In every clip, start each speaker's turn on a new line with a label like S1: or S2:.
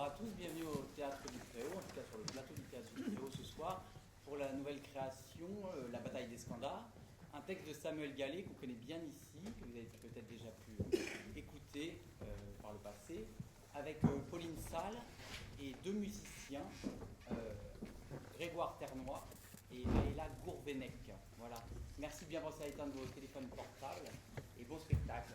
S1: Bonsoir à tous, bienvenue au Théâtre du Préau, en tout cas sur le plateau du Théâtre du Préau ce soir, pour la nouvelle création, La bataille des Scandars, un texte de Samuel Gallet qu'on connaît bien ici, que vous avez peut-être déjà pu écouter par le passé, avec Pauline Salle et deux musiciens, Grégoire Ternois et Maëla Gourvenec. Voilà. Merci de bien penser à éteindre vos téléphones portables et bon spectacle.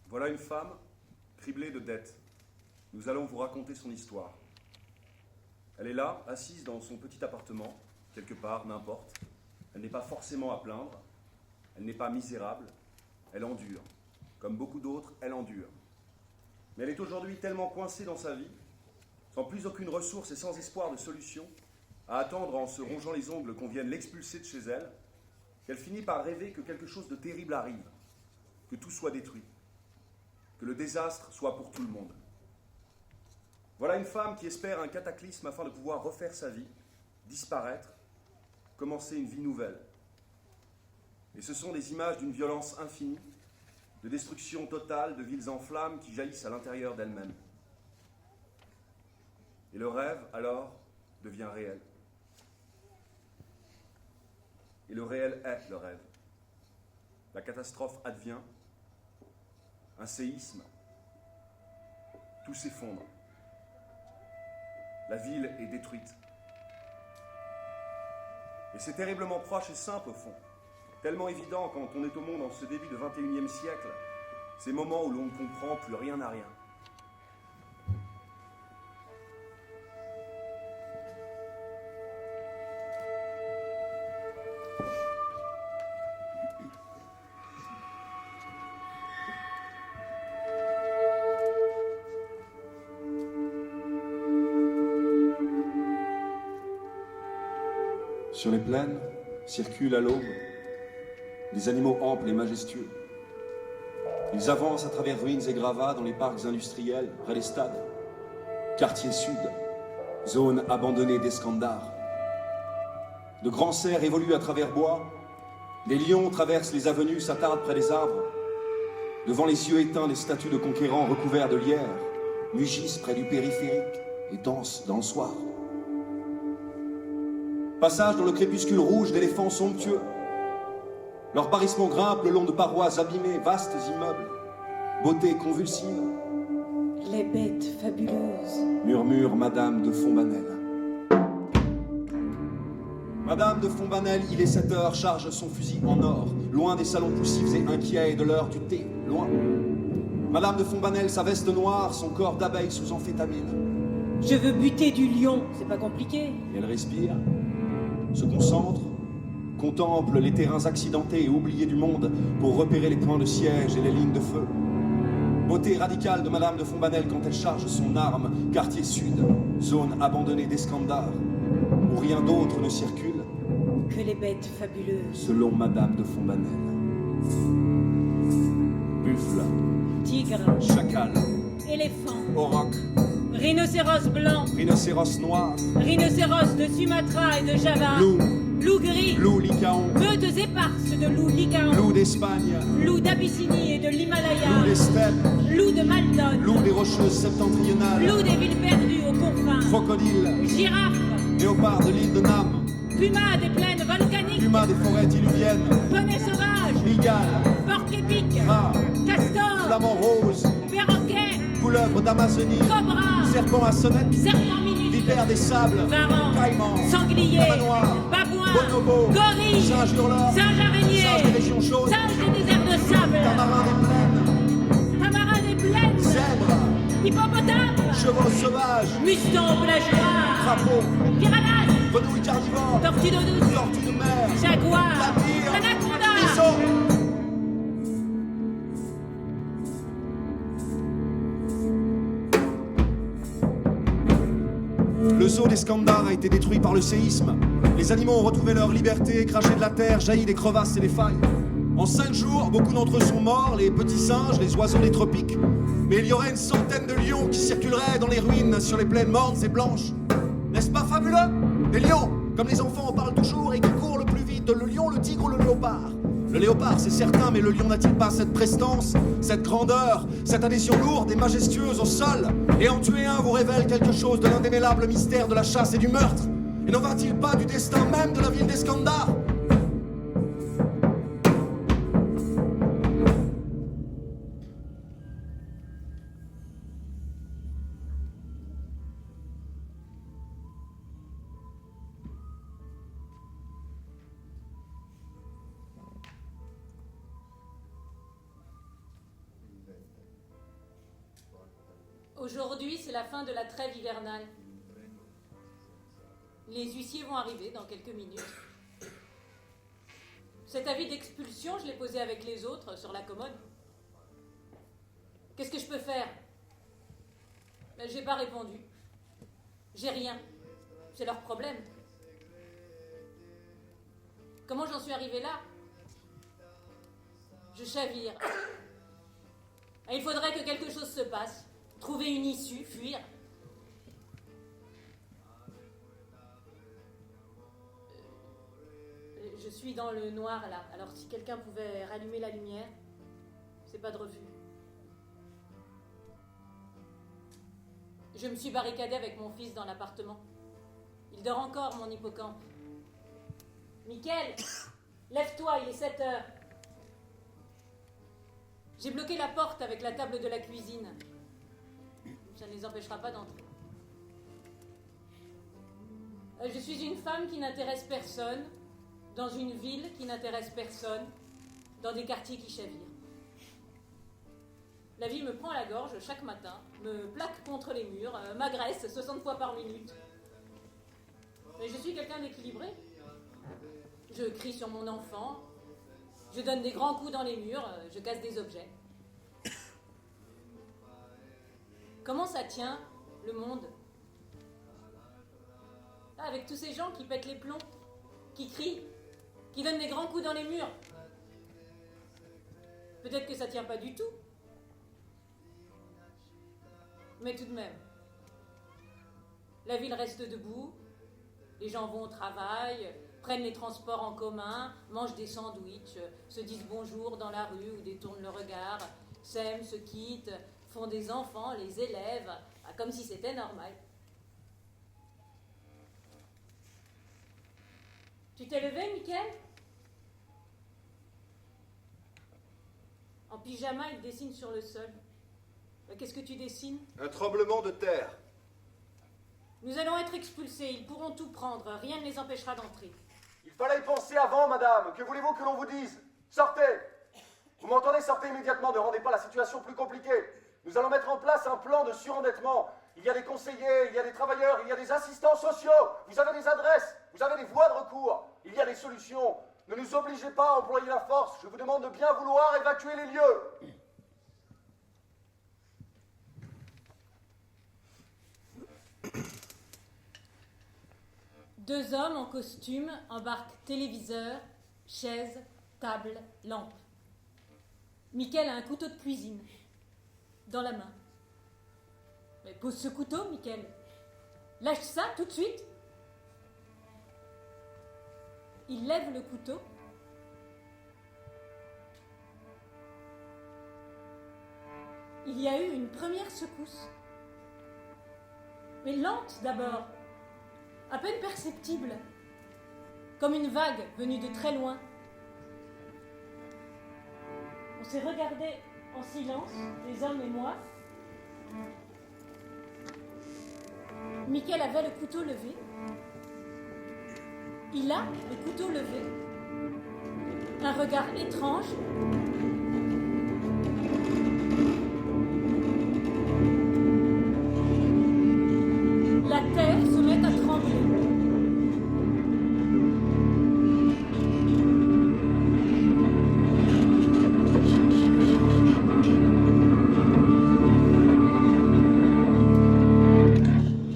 S2: Voilà une femme criblée de dettes. Nous allons vous raconter son histoire. Elle est là, assise dans son petit appartement, quelque part, n'importe. Elle n'est pas forcément à plaindre. Elle n'est pas misérable. Elle endure. Comme beaucoup d'autres, elle endure. Mais elle est aujourd'hui tellement coincée dans sa vie, sans plus aucune ressource et sans espoir de solution, à attendre en se rongeant les ongles qu'on vienne l'expulser de chez elle, qu'elle finit par rêver que quelque chose de terrible arrive, que tout soit détruit, que le désastre soit pour tout le monde. Voilà une femme qui espère un cataclysme afin de pouvoir refaire sa vie, disparaître, commencer une vie nouvelle. Et ce sont des images d'une violence infinie, de destruction totale, de villes en flammes qui jaillissent à l'intérieur d'elle-même. Et le rêve, alors, devient réel. Et le réel est le rêve. La catastrophe advient, un séisme, tout s'effondre. La ville est détruite. Et c'est terriblement proche et simple au fond, tellement évident quand on est au monde en ce début de 21e siècle, ces moments où l'on ne comprend plus rien à rien.
S3: Sur les plaines circulent à l'aube des animaux amples et majestueux. Ils avancent à travers ruines et gravats dans les parcs industriels, près des stades. Quartier sud, zone abandonnée des Scandars. De grands cerfs évoluent à travers bois. Les lions traversent les avenues, s'attardent près des arbres. Devant les yeux éteints, les statues de conquérants recouverts de lierre mugissent près du périphérique et dansent dans le soir. Passage dans le crépuscule rouge d'éléphants somptueux. Leur parissement grimpe le long de parois abîmées, vastes immeubles. Beauté convulsive.
S4: Les bêtes fabuleuses.
S3: Murmure Madame de Fonbanel. Madame de Fonbanel, il est 7 heures, charge son fusil en or. Loin des salons poussifs et inquiets et de l'heure du thé, loin. Madame de Fonbanel, sa veste noire, son corps d'abeille sous amphétamine.
S4: Je veux buter du lion, c'est pas compliqué.
S3: Et elle respire, se concentre, contemple les terrains accidentés et oubliés du monde pour repérer les points de siège et les lignes de feu. Beauté radicale de Madame de Fonbanel quand elle charge son arme, quartier sud, zone abandonnée des Scandars, où rien d'autre ne circule
S4: que les bêtes fabuleuses.
S3: Selon Madame de Fonbanel. Buffle,
S4: Tigre,
S3: chacal,
S4: éléphant,
S3: auroch,
S4: rhinocéros blanc,
S3: rhinocéros noir,
S4: rhinocéros de Sumatra et de Java.
S3: Loup,
S4: Loup gris.
S3: loup lycaon,
S4: Meutes éparses de loups lycaons.
S3: loup d'Espagne,
S4: Loup d'Abyssinie et de
S3: loup
S4: l'Himalaya.
S3: des steppes,
S4: Loup de Maldon.
S3: loup des rocheuses septentrionales,
S4: Loup des villes perdues aux confins.
S3: crocodile,
S4: Girafe.
S3: léopard de l'île de Nam,
S4: Puma des plaines volcaniques.
S3: puma des forêts diluviennes,
S4: Poney sauvage.
S3: mygale,
S4: Porc épic.
S3: rat,
S4: Castor.
S3: flamant rose,
S4: Perroquet.
S3: couleuvre d'Amazonie,
S4: Cobra.
S3: serpent à sonnette,
S4: Serpent minuscule.
S3: vipère des sables,
S4: Varan.
S3: caïman,
S4: Sanglier.
S3: Lamanoir,
S4: Babouin.
S3: bonobo,
S4: Gorille.
S3: singe hurleur,
S4: Singe araignée.
S3: singe des régions chaudes,
S4: Singe des déserts de sable.
S3: tamarin des plaines,
S4: Tamarin des plaines.
S3: zèbre,
S4: Hippopotame.
S3: chevaux sauvages,
S4: Muston au plage noir.
S3: crapaud,
S4: Piranha.
S3: grenouille carnivore,
S4: Tortue d'eau douce.
S3: tortue de mer,
S4: Jaguar.
S3: tapir,
S4: Anaconda.
S3: bison. Le zoo d'Eskandar a été détruit par le séisme. Les animaux ont retrouvé leur liberté, craché de la terre, jailli des crevasses et des failles. En 5 jours, beaucoup d'entre eux sont morts, les petits singes, les oiseaux des tropiques. Mais il y aurait une centaine de lions qui circuleraient dans les ruines sur les plaines mortes et blanches. N'est-ce pas fabuleux? Des lions, comme les enfants en parlent toujours et qui courent le plus vite, le lion, le tigre ou le léopard. Le léopard, c'est certain, mais le lion n'a-t-il pas cette prestance, cette grandeur, cette adhésion lourde et majestueuse au sol? Et en tuer un vous révèle quelque chose de l'indémêlable mystère de la chasse et du meurtre. Et n'en va-t-il pas du destin même de la ville d'Eskandar?
S4: Aujourd'hui, c'est la fin de la trêve hivernale. Les huissiers vont arriver dans quelques minutes. Cet avis d'expulsion, je l'ai posé avec les autres sur la commode. Qu'est-ce que je peux faire? Ben, j'ai pas répondu. J'ai rien. C'est leur problème. Comment j'en suis arrivée là? Je chavire. Et il faudrait que quelque chose se passe. Trouver une issue, fuir. Je suis dans le noir là, alors si quelqu'un pouvait rallumer la lumière, c'est pas de refus. Je me suis barricadée avec mon fils dans l'appartement. Il dort encore, mon hippocampe. Mickaël, lève-toi, il est 7 heures. J'ai bloqué la porte avec la table de la cuisine. Ça ne les empêchera pas d'entrer. Je suis une femme qui n'intéresse personne, dans une ville qui n'intéresse personne, dans des quartiers qui chavirent. La vie me prend à la gorge chaque matin, me plaque contre les murs, m'agresse 60 fois par minute. Mais je suis quelqu'un d'équilibré. Je crie sur mon enfant, je donne des grands coups dans les murs, je casse des objets. Comment ça tient, le monde? Ah, avec tous ces gens qui pètent les plombs, qui crient, qui donnent des grands coups dans les murs. Peut-être que ça tient pas du tout. Mais tout de même. La ville reste debout, les gens vont au travail, prennent les transports en commun, mangent des sandwichs, se disent bonjour dans la rue ou détournent le regard, s'aiment, se quittent, font des enfants, les élèves, comme si c'était normal. Tu t'es levé, Mickaël? En pyjama, il dessine sur le sol. Qu'est-ce que tu dessines?
S3: Un tremblement de terre.
S4: Nous allons être expulsés, ils pourront tout prendre, rien ne les empêchera d'entrer.
S3: Il fallait y penser avant, madame. Que voulez-vous que l'on vous dise? Sortez! Vous m'entendez? Sortez immédiatement, ne rendez pas la situation plus compliquée. Nous allons mettre en place un plan de surendettement. Il y a des conseillers, il y a des travailleurs, il y a des assistants sociaux. Vous avez des adresses, vous avez des voies de recours. Il y a des solutions. Ne nous obligez pas à employer la force. Je vous demande de bien vouloir évacuer les lieux.
S4: Deux hommes en costume embarquent téléviseur, chaise, table, lampe. Mickaël a un couteau de cuisine dans la main. Mais pose ce couteau, Mickaël. Lâche ça tout de suite. Il lève le couteau. Il y a eu une première secousse. Mais lente d'abord, à peine perceptible, comme une vague venue de très loin. On s'est regardé en silence, les hommes et moi. Michael avait le couteau levé. Il a le couteau levé. Un regard étrange. La terre se met à trembler.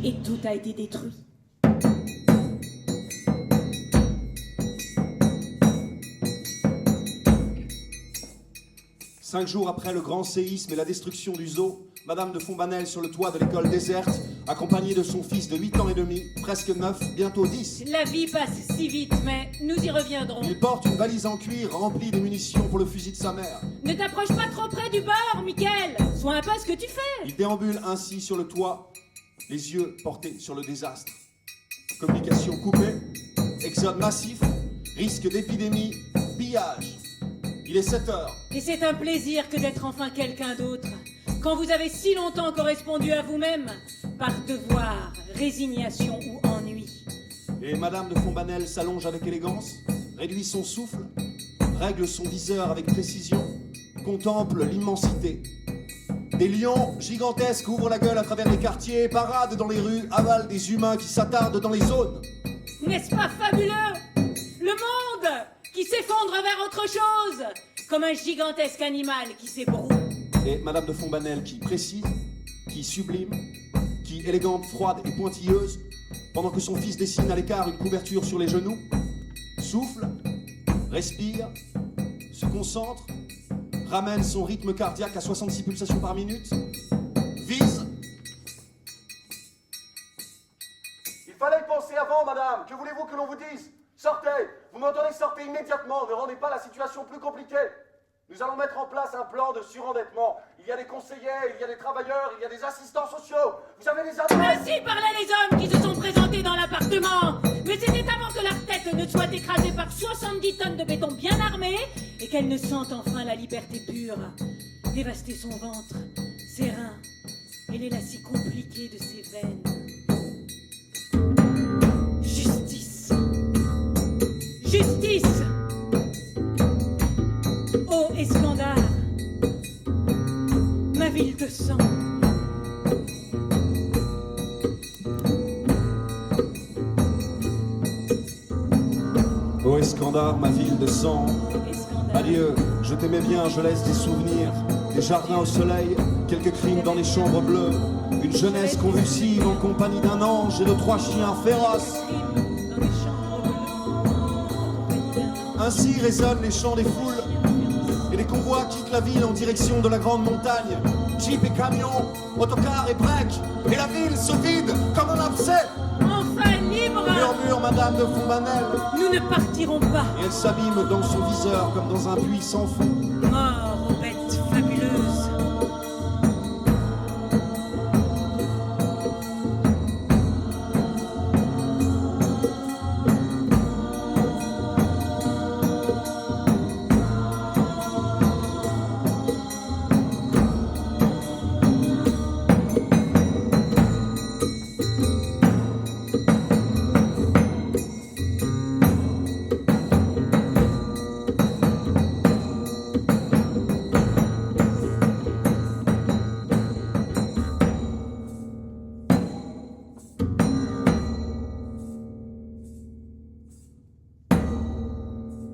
S4: Et tout a été détruit.
S3: 5 jours après le grand séisme et la destruction du zoo, Madame de Fonbanel sur le toit de l'école déserte, accompagnée de son fils de 8 ans et demi, presque 9, bientôt 10.
S4: La vie passe si vite, mais nous y reviendrons.
S3: Il porte une valise en cuir remplie de munitions pour le fusil de sa mère.
S4: Ne t'approche pas trop près du bord, Michael. Sois un peu ce que tu fais.
S3: Il déambule ainsi sur le toit, les yeux portés sur le désastre. Communication coupée, exode massif, risque d'épidémie, pillage. Il est 7 heures.
S4: Et c'est un plaisir que d'être enfin quelqu'un d'autre. Quand vous avez si longtemps correspondu à vous-même, par devoir, résignation ou ennui.
S3: Et Madame de Fonbanel s'allonge avec élégance, réduit son souffle, règle son viseur avec précision, contemple l'immensité. Des lions gigantesques ouvrent la gueule à travers les quartiers, paradent dans les rues, avalent des humains qui s'attardent dans les zones.
S4: N'est-ce pas fabuleux? Le monde qui s'effondre vers autre chose, comme un gigantesque animal qui s'ébroue.
S3: Et Madame de Fonbanel qui précise, qui sublime, qui élégante, froide et pointilleuse, pendant que son fils dessine à l'écart une couverture sur les genoux, souffle, respire, se concentre, ramène son rythme cardiaque à 66 pulsations par minute, vise.
S5: Il fallait y penser avant, madame. Que voulez-vous que l'on vous dise? Sortez. Vous m'entendez? Sortez immédiatement. Ne rendez pas la situation plus compliquée. Nous allons mettre en place un plan de surendettement. Il y a des conseillers, il y a des travailleurs, il y a des assistants sociaux. Vous avez des adresses.
S4: Ainsi parlaient les hommes qui se sont présentés dans l'appartement. Mais c'était avant que leur tête ne soit écrasée par 70 tonnes de béton bien armé et qu'elle ne sente enfin la liberté pure. Dévaster son ventre, ses reins et les lacets compliqués de ses veines. Justice. Justice. Ô Escandar, ma ville de sang.
S3: Ô Escandar, ma ville de sang,
S4: Escandar.
S3: adieu, je t'aimais bien, je laisse des souvenirs, des jardins au soleil, quelques crimes dans les chambres bleues, une jeunesse convulsive en compagnie d'un ange et de 3 chiens féroces. Ainsi résonnent les chants des foules, et les convois quittent la ville en direction de la grande montagne. Jeep et camions, autocars et breaks, et la ville se vide comme un abcès.
S4: Enfin libre!
S3: Murmure Madame de Fonbanel,
S4: Nous ne partirons pas.
S3: et elle s'abîme dans son viseur comme dans un puits sans fond.
S4: Mort aux bêtes fabuleuses.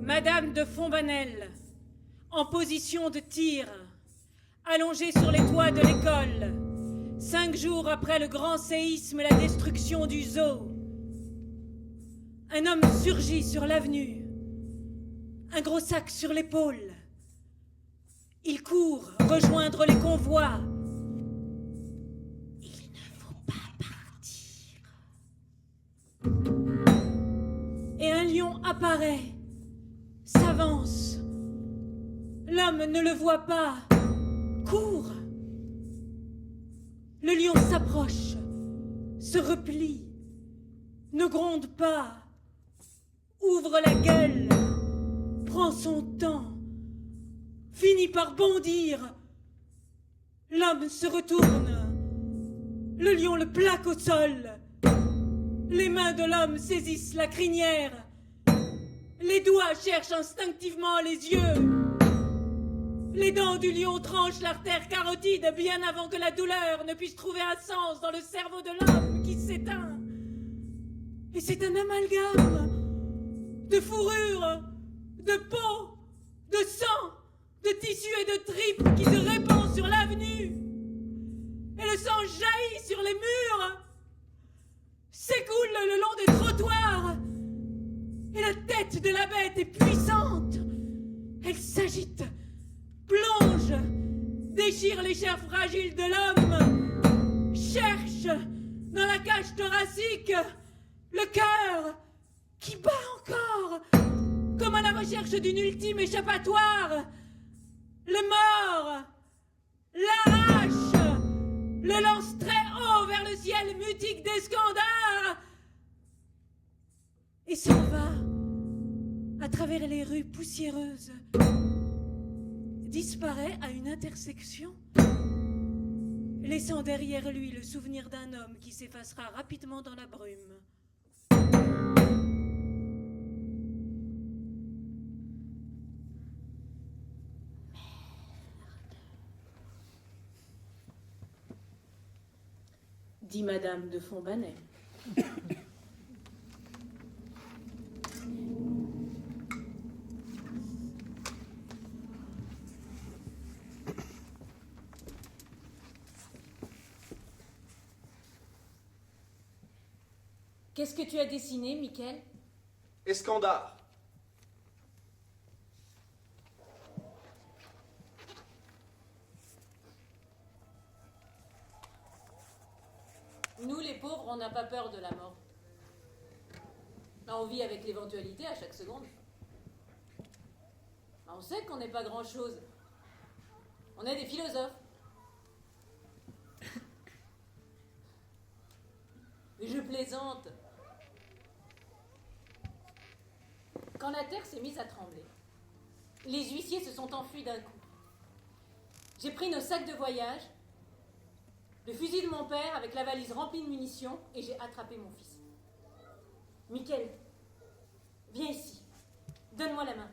S4: Madame de Fonbanel, en position de tir, allongée sur les toits de l'école, 5 jours après le grand séisme et la destruction du zoo. Un homme surgit sur l'avenue, un gros sac sur l'épaule. Il court rejoindre les convois. Il ne faut pas partir. Et un lion apparaît, s'avance. L'homme ne le voit pas, court. Le lion s'approche, se replie, ne gronde pas, ouvre la gueule, prend son temps, finit par bondir. L'homme se retourne, le lion le plaque au sol. Les mains de l'homme saisissent la crinière, les doigts cherchent instinctivement les yeux. Les dents du lion tranchent l'artère carotide bien avant que la douleur ne puisse trouver un sens dans le cerveau de l'homme qui s'éteint. Et c'est un amalgame de fourrure, de peau, de sang, de tissu et de tripes qui se répand sur l'avenue. Et le sang jaillit sur les murs, s'écoule le long des trottoirs. Et la tête de la bête est puissante. Elle s'agite, plonge, déchire les chairs fragiles de l'homme, cherche dans la cage thoracique le cœur qui bat encore, comme à la recherche d'une ultime échappatoire. Le mord, l'arrache, le lance très haut vers le ciel mutique d'Escandar et s'en va à travers les rues poussiéreuses. Disparaît à une intersection, laissant derrière lui le souvenir d'un homme qui s'effacera rapidement dans la brume. Dit Madame de Fontbanet. Qu'est-ce que tu as dessiné, Michael?
S5: Escandar.
S4: Nous, les pauvres, on n'a pas peur de la mort. On vit avec l'éventualité à chaque seconde. On sait qu'on n'est pas grand-chose. On est des philosophes. Mais je plaisante. Quand la terre s'est mise à trembler, les huissiers se sont enfuis d'un coup. J'ai pris nos sacs de voyage, le fusil de mon père avec la valise remplie de munitions et j'ai attrapé mon fils. Michael, viens ici. Donne-moi la main.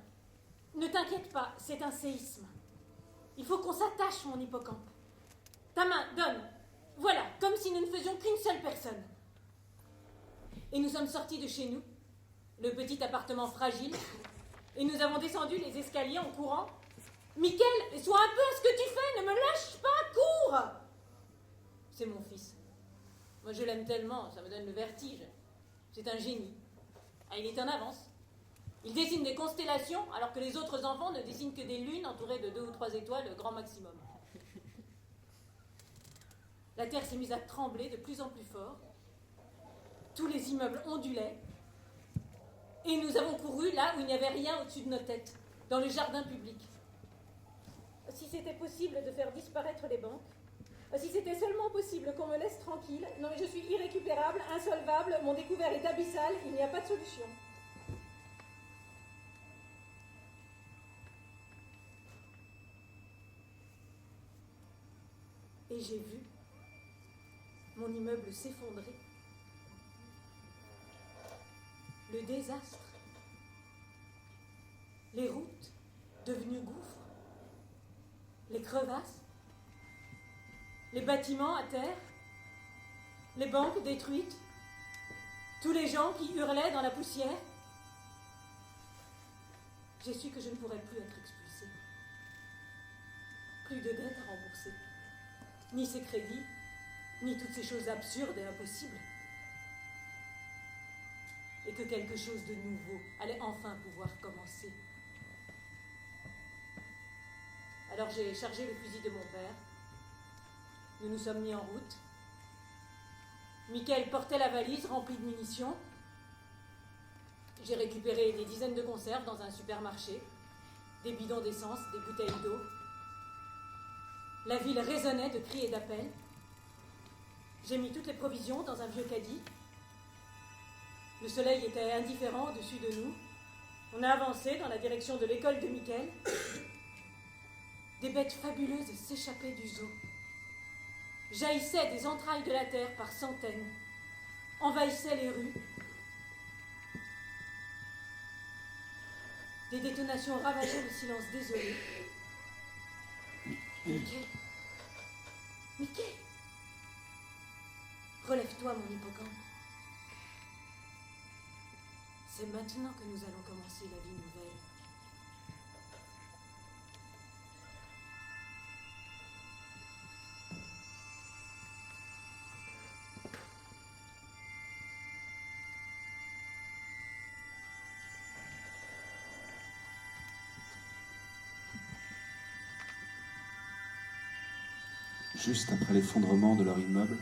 S4: Ne t'inquiète pas, c'est un séisme. Il faut qu'on s'attache, mon hippocampe. Ta main, donne. Voilà, comme si nous ne faisions qu'une seule personne. Et nous sommes sortis de chez nous, le petit appartement fragile, et nous avons descendu les escaliers en courant. Michael, sois un peu à ce que tu fais, ne me lâche pas, cours! C'est mon fils. Moi, je l'aime tellement, ça me donne le vertige. C'est un génie. Ah, il est en avance. Il dessine des constellations, alors que les autres enfants ne dessinent que des lunes entourées de 2 ou 3 étoiles, grand maximum. La terre s'est mise à trembler de plus en plus fort. Tous les immeubles ondulaient. Et nous avons couru là où il n'y avait rien au-dessus de nos têtes, dans le jardin public. Si c'était possible de faire disparaître les banques, si c'était seulement possible qu'on me laisse tranquille, non mais je suis irrécupérable, insolvable, mon découvert est abyssal, il n'y a pas de solution. Et j'ai vu mon immeuble s'effondrer. Le désastre. Les routes devenues gouffres. Les crevasses. Les bâtiments à terre. Les banques détruites. Tous les gens qui hurlaient dans la poussière. J'ai su que je ne pourrais plus être expulsée. Plus de dettes à rembourser. Ni ces crédits, ni toutes ces choses absurdes et impossibles. Et que quelque chose de nouveau allait enfin pouvoir commencer. Alors j'ai chargé le fusil de mon père. Nous nous sommes mis en route. Michael portait la valise remplie de munitions. J'ai récupéré des dizaines de conserves dans un supermarché, des bidons d'essence, des bouteilles d'eau. La ville résonnait de cris et d'appels. J'ai mis toutes les provisions dans un vieux caddie. Le soleil était indifférent au-dessus de nous. On a avancé dans la direction de l'école de Miquel. Des bêtes fabuleuses s'échappaient du zoo. Jaillissaient des entrailles de la terre par centaines. Envahissaient les rues. Des détonations ravageaient le silence désolé. Miquel. Miquel. Relève-toi, mon hippocampe. C'est maintenant que nous allons commencer la vie nouvelle.
S3: Juste après l'effondrement de leur immeuble,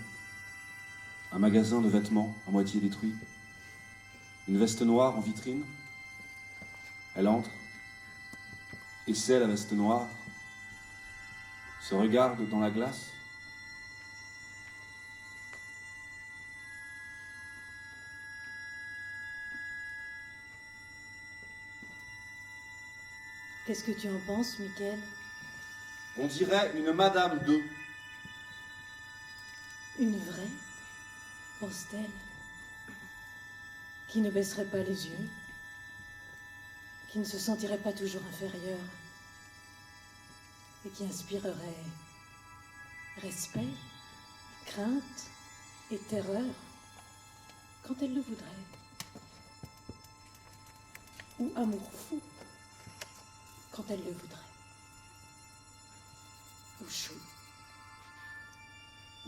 S3: un magasin de vêtements à moitié détruit, une veste noire en vitrine. Elle entre, essaie la veste noire, se regarde dans la glace.
S4: Qu'est-ce que tu en penses, Miquel?
S3: On dirait une Madame II.
S4: Une vraie, pense-t-elle, qui ne baisserait pas les yeux, qui ne se sentirait pas toujours inférieure, et qui inspirerait respect, crainte et terreur quand elle le voudrait, ou amour fou quand elle le voudrait, ou chaud,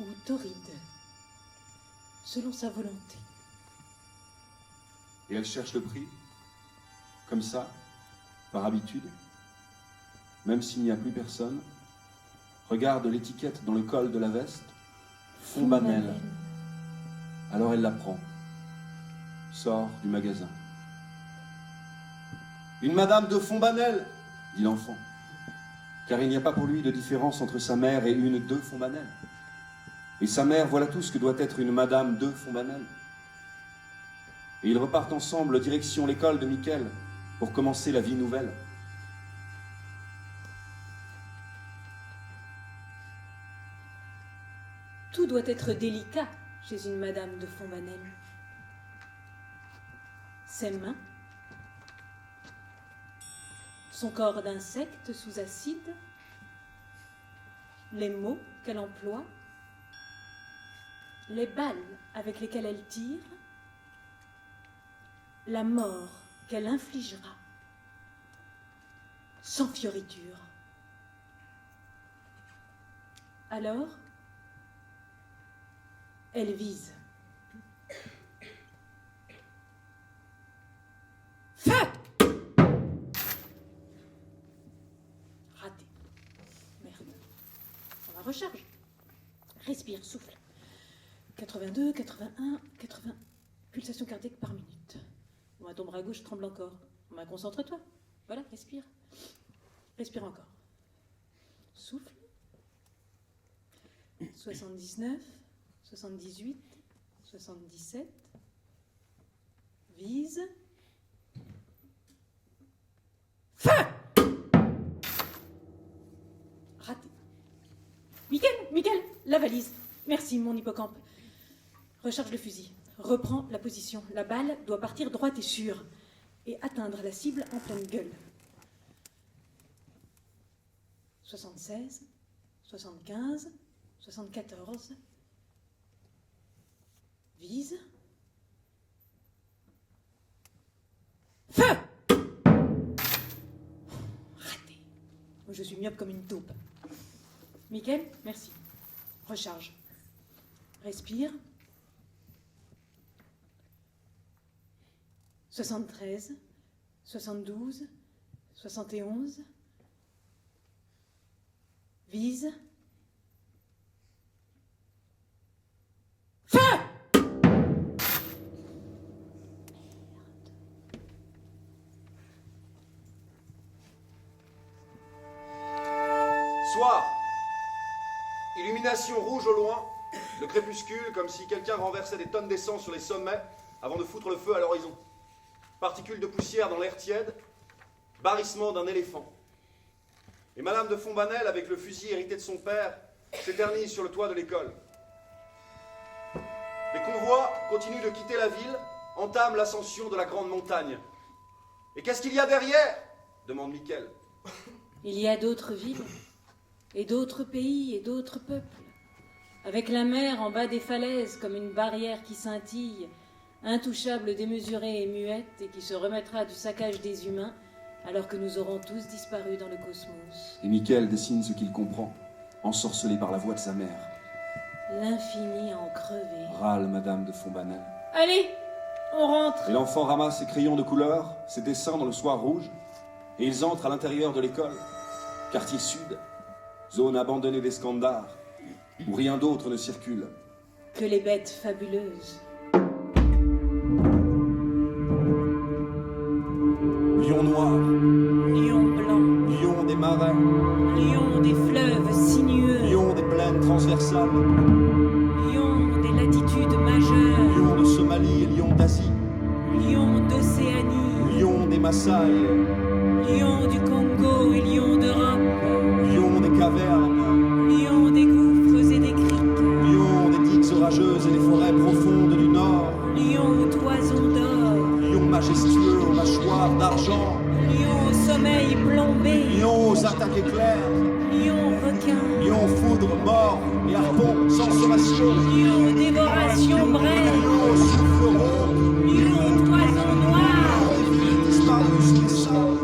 S4: ou torride, selon sa volonté.
S3: Et elle cherche le prix, comme ça, par habitude, même s'il n'y a plus personne, regarde l'étiquette dans le col de la veste, Fonbanelle. Alors elle la prend, sort du magasin. Une Madame de Fonbanelle, dit l'enfant, car il n'y a pas pour lui de différence entre sa mère et une de Fonbanelle. Et sa mère, voilà tout ce que doit être une Madame de Fonbanelle. Et ils repartent ensemble direction l'école de Miquel pour commencer la vie nouvelle.
S4: Tout doit être délicat chez une Madame de Fonbanelle. Ses mains, son corps d'insecte sous acide, les mots qu'elle emploie, les balles avec lesquelles elle tire, la mort qu'elle infligera, sans fioriture. Alors, elle vise. Feu! Raté. Merde. On la recharge. Respire, souffle. 82, 81, 80 pulsations cardiaques par minute. Bon, ton bras gauche tremble encore. Bon, concentre-toi. Voilà, respire. Respire encore. Souffle. 79, 78, 77. Vise. Feu! Raté. Miquel, la valise. Merci, mon hippocampe. Recharge le fusil. Reprends la position. La balle doit partir droite et sûre et atteindre la cible en pleine gueule. 76, 75, 74. Vise. Feu! Raté. Je suis myope comme une taupe. Miquel, merci. Recharge. Respire. 73, 72, 71. Vise. Feu! Merde.
S5: Soir. Illumination rouge au loin. Le crépuscule, comme si quelqu'un renversait des tonnes d'essence sur les sommets avant de foutre le feu à l'horizon. Particules de poussière dans l'air tiède. Barrissement d'un éléphant. Et Madame de Fonbanel, avec le fusil hérité de son père, s'éternise sur le toit de l'école. Les convois continuent de quitter la ville, entament l'ascension de la grande montagne. Et qu'est-ce qu'il y a derrière ? Demande Miquel.
S4: Il y a d'autres villes, et d'autres pays, et d'autres peuples, avec la mer en bas des falaises comme une barrière qui scintille, intouchable, démesurée et muette, et qui se remettra du saccage des humains, alors que nous aurons tous disparu dans le cosmos.
S3: Et Miquel dessine ce qu'il comprend, ensorcelé par la voix de sa mère.
S4: L'infini en crevé.
S3: Râle Madame de Fonbanel.
S4: Allez, on rentre.
S3: Et l'enfant ramasse ses crayons de couleur, ses dessins dans le soir rouge, et ils entrent à l'intérieur de l'école. Quartier sud, zone abandonnée des Scandars, où rien d'autre ne circule.
S4: Que les bêtes fabuleuses.
S3: Lion noir,
S4: Lion blanc.
S3: lion des marais,
S4: Lion des fleuves sinueux.
S3: lion des plaines transversales,
S4: Lion des latitudes majeures.
S3: lion de Somalie et lion d'Asie,
S4: Lion d'Océanie.
S3: lion des Maasai,
S4: Lion du Congo et lion d'Europe.
S3: lion des cavernes,
S4: Lion des gouffres et des criques.
S3: lion des digues orageuses et des forêts profondes du nord,
S4: Lion aux toisons d'or.
S3: lion majestueux aux mâchoires d'argent,
S4: Lion au sommeil plombé.
S3: lion aux attaques éclairs,
S4: Lion requin.
S3: lion foudre mort et harpon sans sommation,
S4: Lion dévoration brève.
S3: lion au souffle rond,
S4: Lion aux toisons noires.
S3: des villes disparues sous les sables.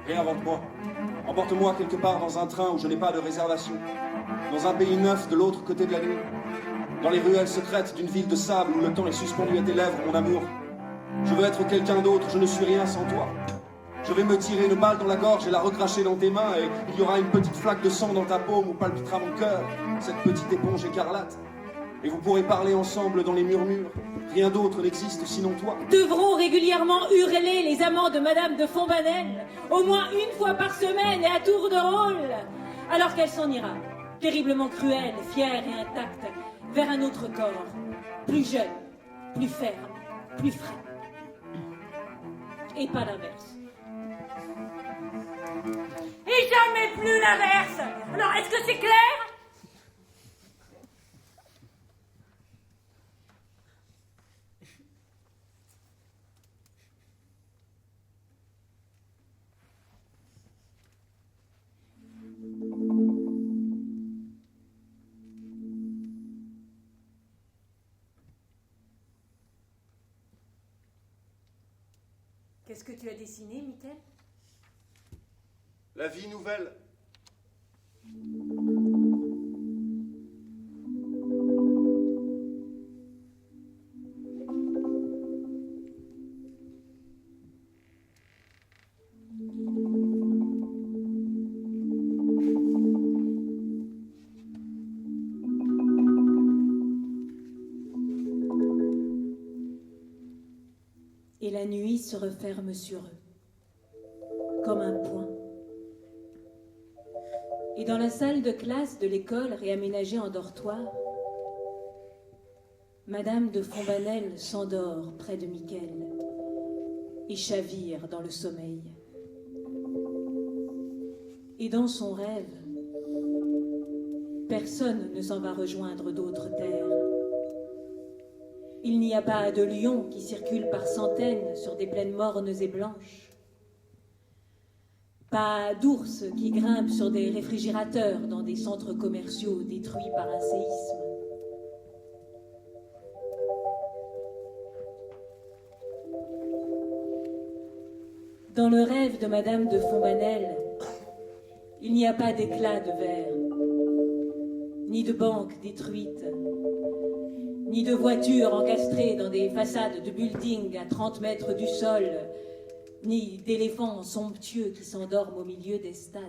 S3: Réinvente-moi. Emporte-moi quelque part dans un train où je n'ai pas de réservation. Dans un pays neuf de l'autre côté de la nuit. Dans les ruelles secrètes d'une ville de sable où le temps est suspendu à tes lèvres, mon amour. Je veux être quelqu'un d'autre, je ne suis rien sans toi. Je vais me tirer une balle dans la gorge et la recracher dans tes mains, et il y aura une petite flaque de sang dans ta paume où palpitera mon cœur, cette petite éponge écarlate. Et vous pourrez parler ensemble dans les murmures. Rien d'autre n'existe sinon toi.
S4: Devront régulièrement hurler les amants de Madame de Fonbanel, au moins une fois par semaine et à tour de rôle, alors qu'elle s'en ira, terriblement cruelle, fière et intacte, vers un autre corps, plus jeune, plus ferme, plus frais. Et pas l'inverse. Et jamais plus l'inverse. Alors, est-ce que c'est clair ? Qu'est-ce que tu as dessiné, Miquel ?
S5: La vie nouvelle.
S4: Et la nuit se referme sur eux, comme un poing. Et dans la salle de classe de l'école réaménagée en dortoir, Madame de Fonbanel s'endort près de Miquel et chavire dans le sommeil. Et dans son rêve, personne ne s'en va rejoindre d'autres terres. Il n'y a pas de lions qui circulent par centaines sur des plaines mornes et blanches. Pas d'ours qui grimpent sur des réfrigérateurs dans des centres commerciaux détruits par un séisme. Dans le rêve de Madame de Fonbanel, il n'y a pas d'éclat de verre, ni de banques détruites, ni de voitures encastrées dans des façades de buildings à 30 mètres du sol, ni d'éléphants somptueux qui s'endorment au milieu des stades.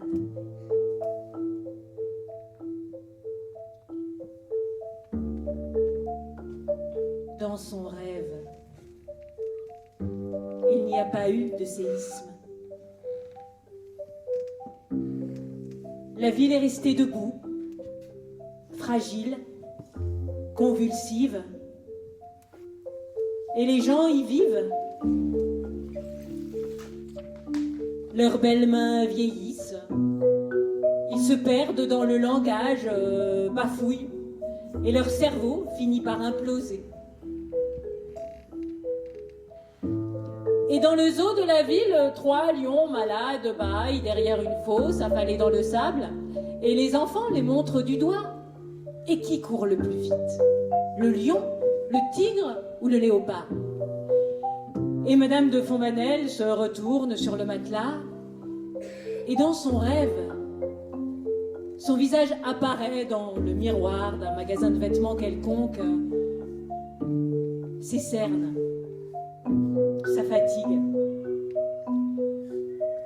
S4: Dans son rêve, il n'y a pas eu de séisme. La ville est restée debout, fragile, convulsive, et les gens y vivent. Leurs belles mains vieillissent, ils se perdent dans le langage, bafouillent, et leur cerveau finit par imploser. Et dans le zoo de la ville, 3 lions malades bâillent derrière une fosse affalée dans le sable, et les enfants les montrent du doigt. Et qui court le plus vite? Le lion, le tigre ou le léopard? Et Madame de Fontvanel se retourne sur le matelas, et dans son rêve, son visage apparaît dans le miroir d'un magasin de vêtements quelconque. Ses cernes, sa fatigue,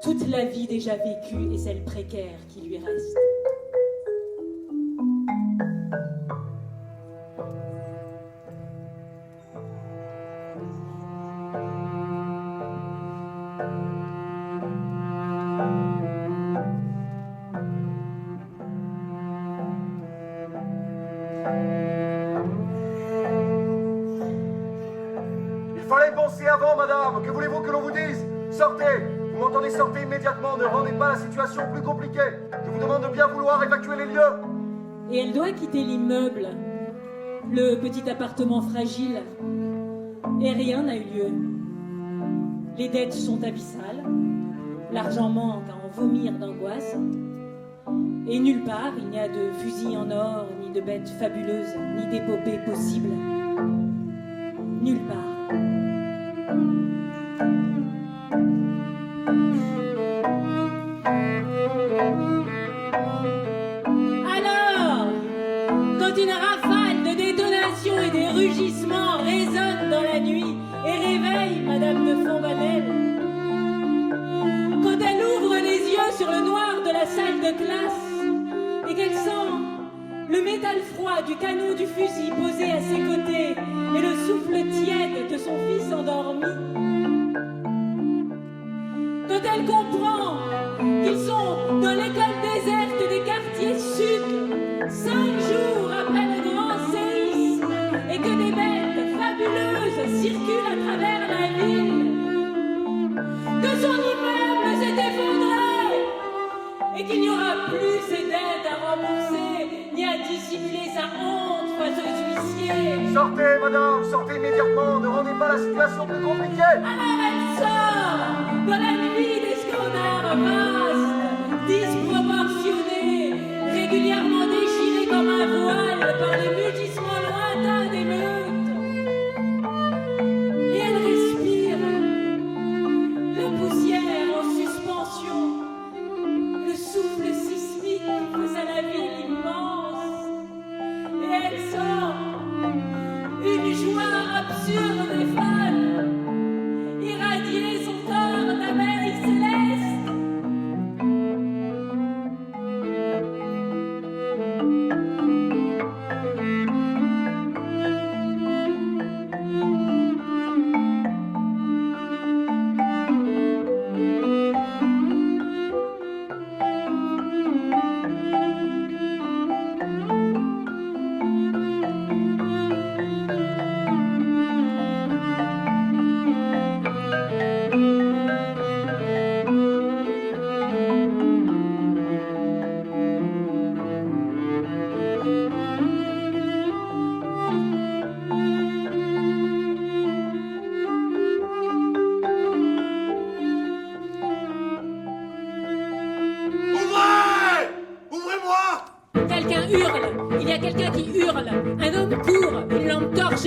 S4: toute la vie déjà vécue et celle précaire qui lui reste.
S5: Avant, madame, que voulez-vous que l'on vous dise? Sortez! Vous m'entendez? Sortez immédiatement, ne rendez pas la situation plus compliquée. Je vous demande de bien vouloir évacuer les lieux.
S4: Et elle doit quitter l'immeuble, le petit appartement fragile, et rien n'a eu lieu. Les dettes sont abyssales, l'argent manque à en vomir d'angoisse, et nulle part il n'y a de fusils en or, ni de bêtes fabuleuses, ni d'épopées possibles. Nulle part. Alors, quand une rafale de détonations et des rugissements résonne dans la nuit et réveille Madame de Fontvanel, quand elle ouvre les yeux sur le noir de la salle de classe et qu'elle sent le métal froid du canon du fusil posé à ses côtés et le souffle tiède de son fils endormi, quand elle comprend qu'ils sont dans l'école déserte des quartiers sud, 5 jours après le grand séisme, et que des bêtes fabuleuses circulent à travers la ville, que son immeuble s'est effondré, et qu'il n'y aura plus ses dettes à rembourser, ni à dissimuler sa honte face aux huissiers.
S5: Sortez, madame, sortez immédiatement, ne rendez pas la situation plus compliquée.
S4: Alors elle sort dans la nuit des scandales vastes, disproportionnés, régulièrement déchirés comme un voile par les mugissements lointains des meutes. Et elle respire la poussière en suspension, le souffle sismique face à la ville immense. Et elle sort une joie absurde et folle, irradier son corps d'abeille céleste.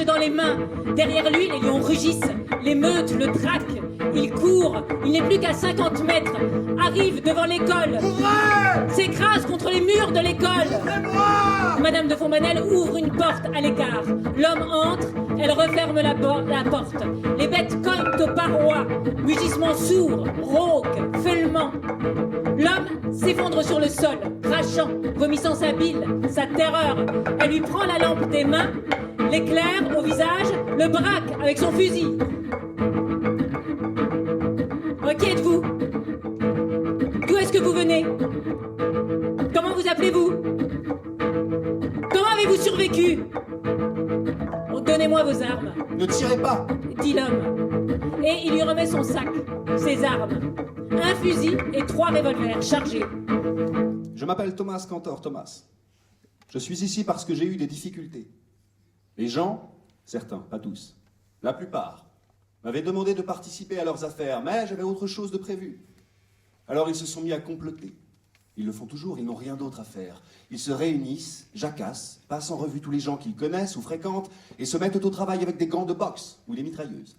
S4: Dans les mains. Derrière lui, les lions rugissent, les meutes le traquent. Il court, il n'est plus qu'à 50 mètres, arrive devant l'école, s'écrase contre les murs de l'école. Madame de Fontbanel ouvre une porte à l'écart. L'homme entre, elle referme la porte. Les bêtes cognent aux parois, mugissement sourd, rauque, feulement. L'homme s'effondre sur le sol, crachant, vomissant sa bile, sa terreur. Elle lui prend la lampe des mains, l'éclaire au visage, le braque avec son fusil. Qui êtes-vous? D'où est-ce que vous venez? Comment vous appelez-vous? Comment avez-vous survécu? Donnez-moi vos armes.
S3: Ne tirez pas,
S4: Dit l'homme. Et il lui remet son sac, ses armes. Un fusil et 3 revolvers chargés.
S3: Je m'appelle Thomas Cantor Thomas. Je suis ici parce que j'ai eu des difficultés. Les gens, certains, pas tous, la plupart, m'avaient demandé de participer à leurs affaires, mais j'avais autre chose de prévu. Alors ils se sont mis à comploter. Ils le font toujours, ils n'ont rien d'autre à faire. Ils se réunissent, jacassent, passent en revue tous les gens qu'ils connaissent ou fréquentent et se mettent au travail avec des gants de boxe ou des mitrailleuses.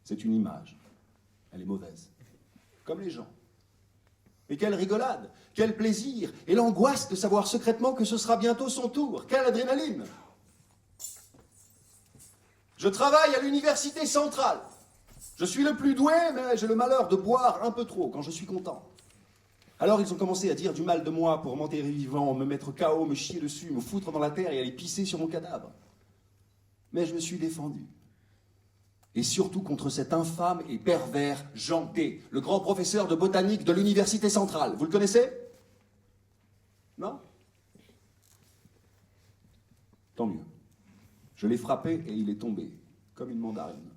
S3: C'est une image. Elle est mauvaise. Comme les gens. Mais quelle rigolade, quel plaisir, et l'angoisse de savoir secrètement que ce sera bientôt son tour. Quelle adrénaline! Je travaille à l'université centrale. Je suis le plus doué, mais j'ai le malheur de boire un peu trop quand je suis content. Alors ils ont commencé à dire du mal de moi pour m'enterrer vivant, me mettre KO, me chier dessus, me foutre dans la terre et aller pisser sur mon cadavre. Mais je me suis défendu. Et surtout contre cet infâme et pervers Jean D, le grand professeur de botanique de l'université centrale. Vous le connaissez? Non? Tant mieux. Je l'ai frappé et il est tombé, comme une mandarine.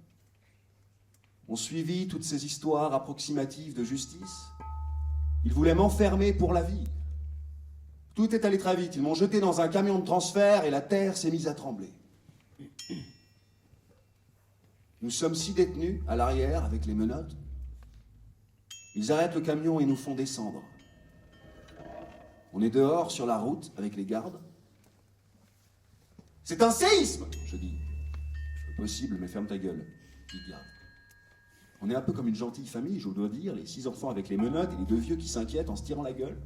S3: On suivit toutes ces histoires approximatives de justice. Ils voulaient m'enfermer pour la vie. Tout est allé très vite. Ils m'ont jeté dans un camion de transfert et la terre s'est mise à trembler. Nous sommes 6 détenus à l'arrière avec les menottes. Ils arrêtent le camion et nous font descendre. On est dehors sur la route avec les gardes. C'est un séisme, je dis. Possible, mais ferme ta gueule, dit le garde. On est un peu comme une gentille famille, je dois dire, les 6 enfants avec les menottes et les 2 vieux qui s'inquiètent en se tirant la gueule.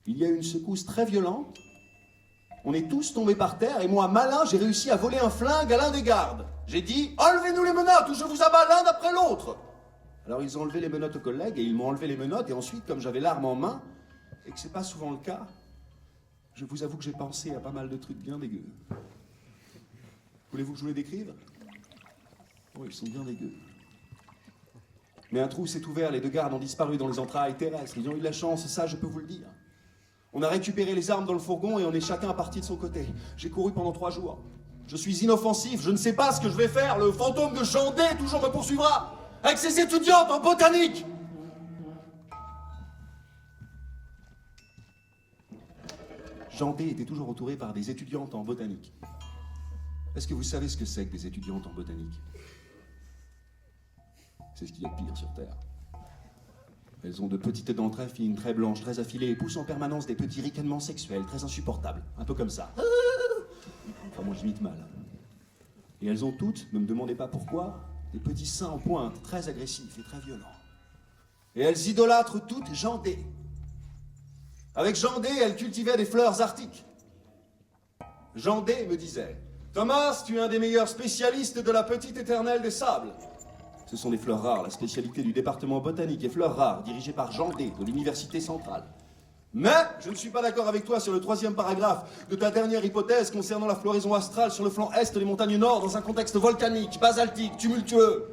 S3: Il y a eu une secousse très violente. On est tous tombés par terre et moi, malin, j'ai réussi à voler un flingue à l'un des gardes. J'ai dit « Enlevez-nous les menottes ou je vous abats l'un d'après l'autre !» Alors ils ont enlevé les menottes aux collègues et ils m'ont enlevé les menottes et ensuite, comme j'avais l'arme en main, et que c'est pas souvent le cas, je vous avoue que j'ai pensé à pas mal de trucs bien dégueux. Voulez-vous que je vous les décrive? Oui, ils sont bien dégueux. Mais un trou s'est ouvert, les 2 gardes ont disparu dans les entrailles terrestres. Ils ont eu de la chance, ça je peux vous le dire. On a récupéré les armes dans le fourgon et on est chacun parti de son côté. J'ai couru pendant 3 jours. Je suis inoffensif, je ne sais pas ce que je vais faire. Le fantôme de Jean D toujours me poursuivra, avec ses étudiantes en botanique. Jean D était toujours entouré par des étudiantes en botanique. Est-ce que vous savez ce que c'est que des étudiantes en botanique? C'est ce qu'il y a de pire sur Terre. Elles ont de petites dents très fines, très blanches, très affilées, et poussent en permanence des petits ricanements sexuels très insupportables. Un peu comme ça. Enfin, moi, j'imite mal. Et elles ont toutes, ne me demandez pas pourquoi, des petits seins en pointe, très agressifs et très violents. Et elles idolâtrent toutes Jean D. Avec Jean D, elles cultivaient des fleurs arctiques. Jean D me disait « Thomas, tu es un des meilleurs spécialistes de la petite éternelle des sables. » Ce sont des fleurs rares, la spécialité du département botanique et fleurs rares, dirigé par Jean D, de l'université centrale. Mais je ne suis pas d'accord avec toi sur le 3e paragraphe de ta dernière hypothèse concernant la floraison astrale sur le flanc est des montagnes nord dans un contexte volcanique, basaltique, tumultueux.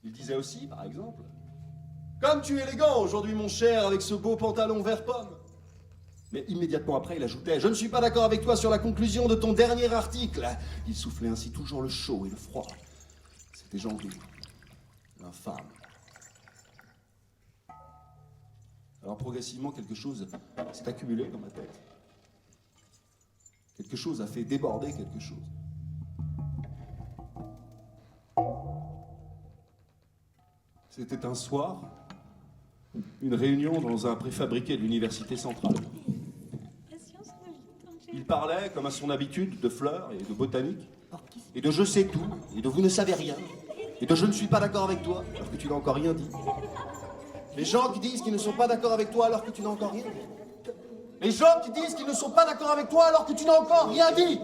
S3: Il disait aussi, par exemple, « Comme tu es élégant aujourd'hui, mon cher, avec ce beau pantalon vert pomme. » Mais immédiatement après, il ajoutait « Je ne suis pas d'accord avec toi sur la conclusion de ton dernier article. » Il soufflait ainsi toujours le chaud et le froid. C'était Jean D, l'infâme. Alors progressivement, quelque chose s'est accumulé dans ma tête. Quelque chose a fait déborder quelque chose. C'était un soir, une réunion dans un préfabriqué de l'université centrale. Il parlait, comme à son habitude, de fleurs et de botanique, et de je sais tout, et de vous ne savez rien. et de je ne suis pas d'accord avec toi alors que tu n'as encore rien dit. Les gens qui disent qu'ils ne sont pas d'accord avec toi alors que tu n'as encore rien dit. Les gens qui disent qu'ils ne sont pas d'accord avec toi alors que tu n'as encore rien dit.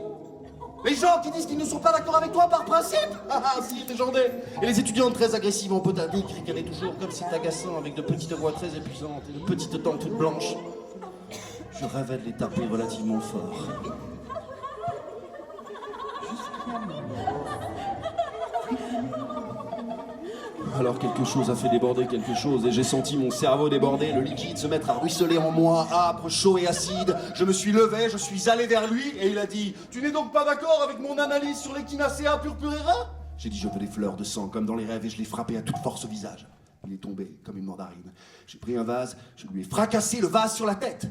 S3: Les gens qui disent qu'ils ne sont pas d'accord avec toi par principe. Ah si, t'es jandé. Et les étudiantes très agressives en potardie qui ricanaient toujours comme si t'agaçant avec de petites voix très épuisantes et de petites dents toutes blanches. Je rêvais de les taper relativement fort. Alors quelque chose a fait déborder quelque chose et j'ai senti mon cerveau déborder, le liquide se mettre à ruisseler en moi, âpre, chaud et acide. Je me suis levé, je suis allé vers lui et il a dit « Tu n'es donc pas d'accord avec mon analyse sur l'échinacea purpurea ?» J'ai dit « Je veux des fleurs de sang comme dans les rêves » et je l'ai frappé à toute force au visage. Il est tombé comme une mandarine. J'ai pris un vase, je lui ai fracassé le vase sur la tête.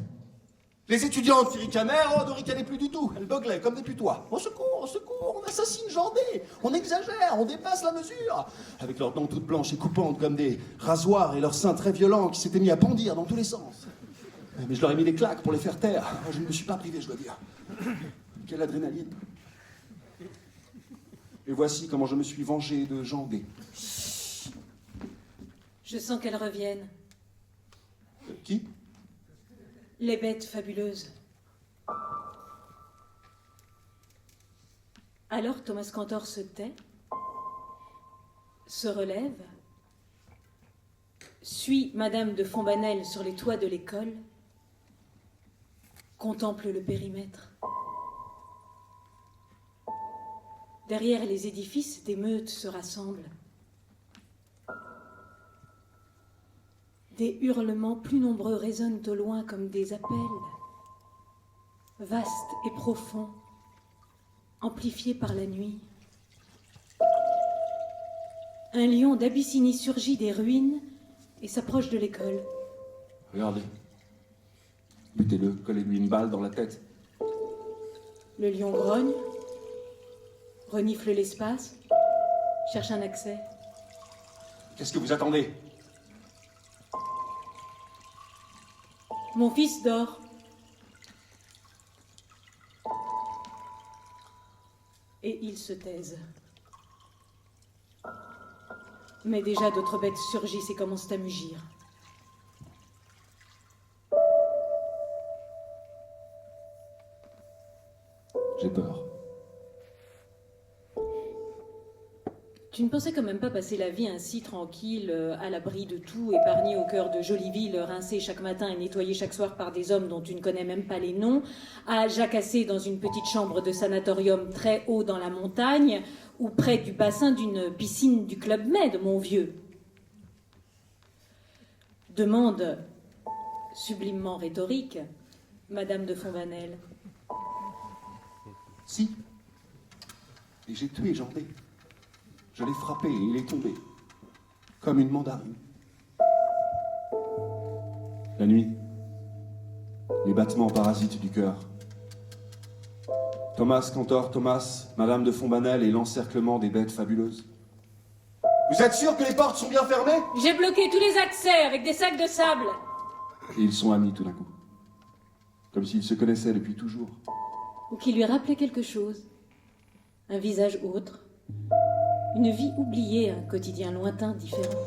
S3: Les étudiantes qui ricanaient, ne ricanaient plus du tout. Elles beuglaient comme des putois. Au secours, on assassine Jandé. On exagère, on dépasse la mesure. Avec leurs dents toutes blanches et coupantes comme des rasoirs et leurs seins très violents qui s'étaient mis à bondir dans tous les sens. Mais je leur ai mis des claques pour les faire taire. Je ne me suis pas privé, je dois dire. Quelle adrénaline. Et voici comment je me suis vengé de Jandé.
S4: Je sens qu'elles reviennent.
S3: Qui ?
S4: Les bêtes fabuleuses. Alors Thomas Cantor se tait, se relève, suit Madame de Fonbanel sur les toits de l'école, contemple le périmètre. Derrière les édifices, des meutes se rassemblent. Des hurlements plus nombreux résonnent au loin comme des appels, vastes et profonds, amplifiés par la nuit. Un lion d'Abyssinie surgit des ruines et s'approche de l'école.
S3: Regardez. Butez-le, collez-lui une balle dans la tête.
S4: Le lion grogne, renifle l'espace, cherche un accès.
S3: Qu'est-ce que vous attendez ?
S4: Mon fils dort. Et ils se taisent. Mais déjà d'autres bêtes surgissent et commencent à mugir.
S3: J'ai peur.
S4: Tu ne pensais quand même pas passer la vie ainsi tranquille, à l'abri de tout, épargné au cœur de jolies villes, rincé chaque matin et nettoyé chaque soir par des hommes dont tu ne connais même pas les noms, à jacasser dans une petite chambre de sanatorium très haut dans la montagne, ou près du bassin d'une piscine du Club Med, mon vieux. Demande sublimement rhétorique, Madame de Fonbanel.
S3: Si. Et j'ai tué Jandé. Je l'ai frappé et il est tombé. Comme une mandarine. La nuit. Les battements parasites du cœur. Thomas Cantor, Thomas, Madame de Fonbanel et l'encerclement des bêtes fabuleuses. Vous êtes sûr que les portes sont bien fermées ?
S4: J'ai bloqué tous les accès avec des sacs de sable.
S3: Et ils sont amis tout d'un coup. Comme s'ils se connaissaient depuis toujours.
S4: Ou qui lui rappelait quelque chose. Un visage autre. Une vie oubliée, un quotidien lointain, différent.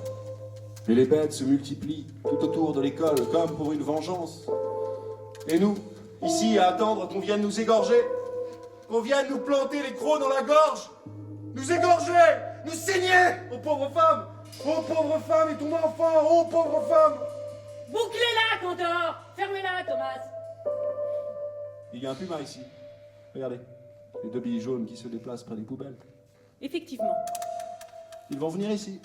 S3: Et les bêtes se multiplient tout autour de l'école, comme pour une vengeance. Et nous, ici, à attendre qu'on vienne nous égorger, qu'on vienne nous planter les crocs dans la gorge, nous égorger, nous saigner, ô pauvre femme et ton enfant, ô pauvre femme.
S4: Bouclez-la, Cantor! Fermez-la, Thomas!
S3: Il y a un puma ici. Regardez, les deux billes jaunes qui se déplacent près des poubelles.
S4: Effectivement.
S3: Ils vont venir ici.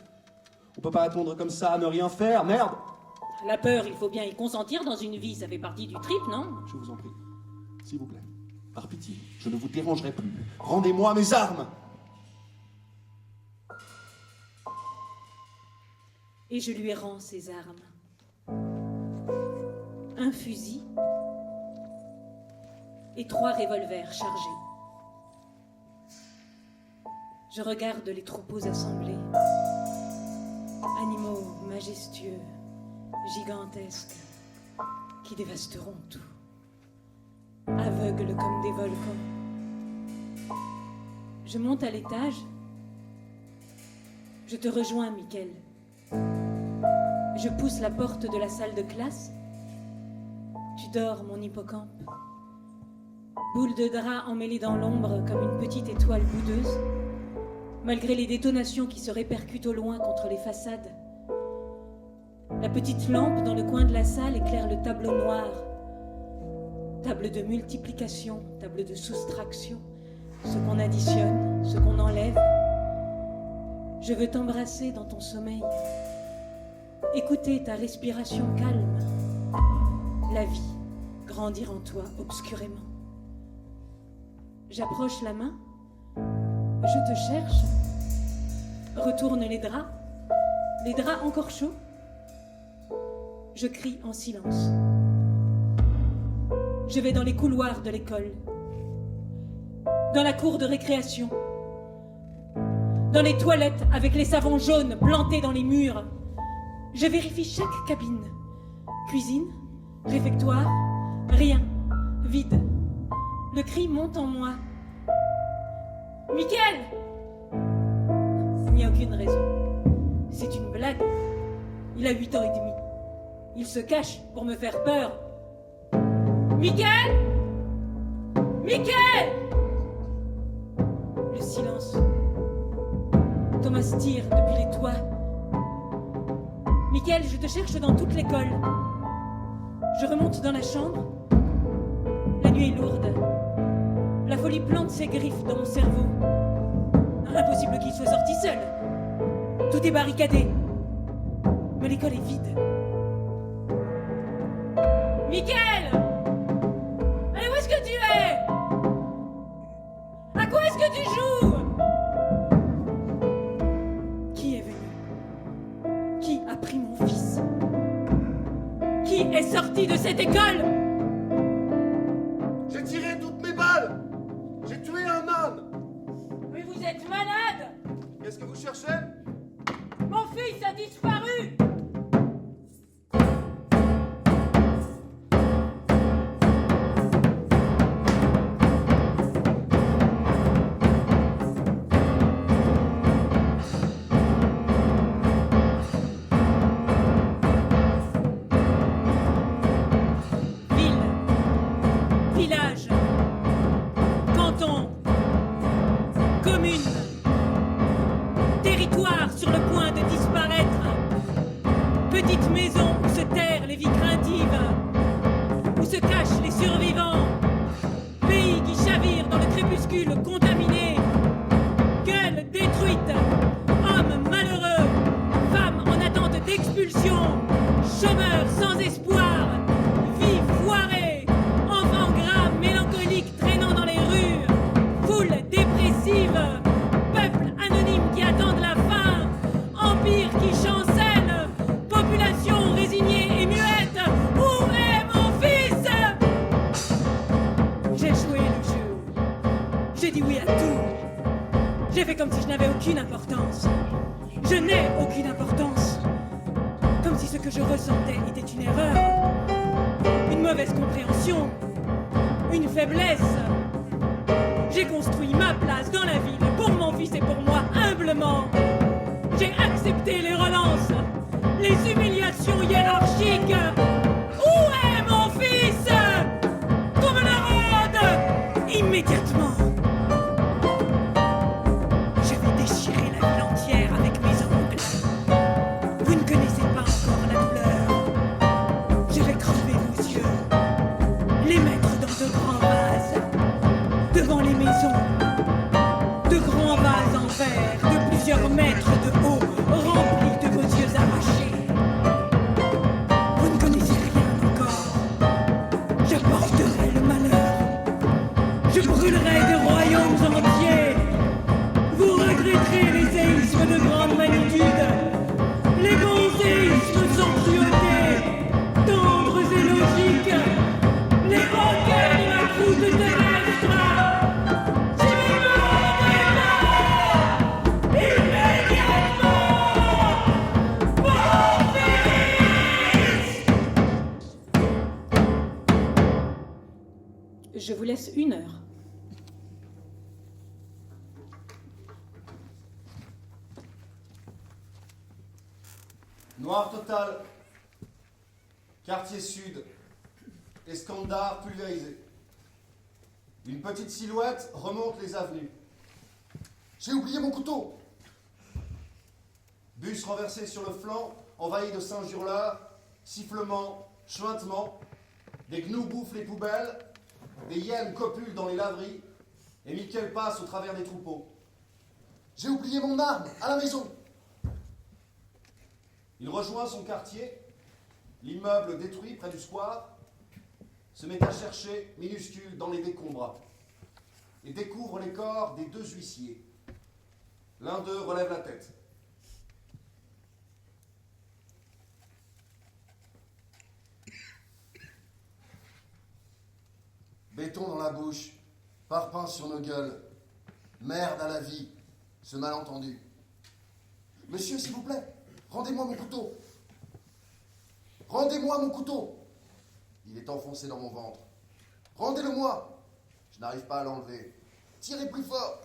S3: On peut pas attendre comme ça, ne rien faire, merde.
S4: La peur, il faut bien y consentir dans une vie, ça fait partie du trip, non?
S3: Je vous en prie, s'il vous plaît, par pitié, je ne vous dérangerai plus. Rendez-moi mes armes.
S4: Et je lui rends ses armes. Un fusil et 3 revolvers chargés. Je regarde les troupeaux assemblés. Animaux majestueux, gigantesques, qui dévasteront tout. Aveugles comme des volcans. Je monte à l'étage. Je te rejoins, Michael. Je pousse la porte de la salle de classe. Tu dors, mon hippocampe. Boule de drap emmêlée dans l'ombre comme une petite étoile boudeuse, malgré les détonations qui se répercutent au loin contre les façades. La petite lampe dans le coin de la salle éclaire le tableau noir. Table de multiplication, table de soustraction, ce qu'on additionne, ce qu'on enlève. Je veux t'embrasser dans ton sommeil, écouter ta respiration calme, la vie grandir en toi obscurément. J'approche la main, je te cherche, retourne les draps encore chauds. Je crie en silence. Je vais dans les couloirs de l'école, dans la cour de récréation, dans les toilettes avec les savons jaunes plantés dans les murs. Je vérifie chaque cabine. Cuisine, réfectoire, rien, vide. Le cri monte en moi. Michael! Il n'y a aucune raison. C'est une blague. Il a 8 ans et demi. Il se cache pour me faire peur. Michael! Michael! Le silence. Thomas tire depuis les toits. Michael, je te cherche dans toute l'école. Je remonte dans la chambre. La nuit est lourde. La folie plante ses griffes dans mon cerveau. Impossible qu'il soit sorti seul. Tout est barricadé. Mais l'école est vide. Michael! Allez, où est-ce que tu es? À quoi est-ce que tu joues? Qui est venu? Qui a pris mon fils? Qui est sorti de cette école?
S5: J'ai tiré toutes mes balles. J'ai tué un âne.
S4: Mais vous êtes malade!
S5: Qu'est-ce que vous cherchez?
S4: Mon fils a disparu! Je vous laisse 1 heure.
S5: Noir total. Quartier sud. Escandard pulvérisé. Une petite silhouette remonte les avenues. J'ai oublié mon couteau. Bus renversé sur le flanc, envahi de singes hurleurs, sifflements, chuintements. Des gnous bouffent les poubelles, des hyènes copulent dans les laveries, et Mickaël passe au travers des troupeaux. J'ai oublié mon arme, à la maison. Il rejoint son quartier, l'immeuble détruit près du square, se met à chercher, minuscule, dans les décombres, et découvre les corps des 2 huissiers. L'un d'eux relève la tête. Béton dans la bouche, parpaing sur nos gueules, merde à la vie, ce malentendu. Monsieur, s'il vous plaît, rendez-moi mon couteau. Rendez-moi mon couteau. Il est enfoncé dans mon ventre. Rendez-le-moi. Je n'arrive pas à l'enlever. Tirez plus fort.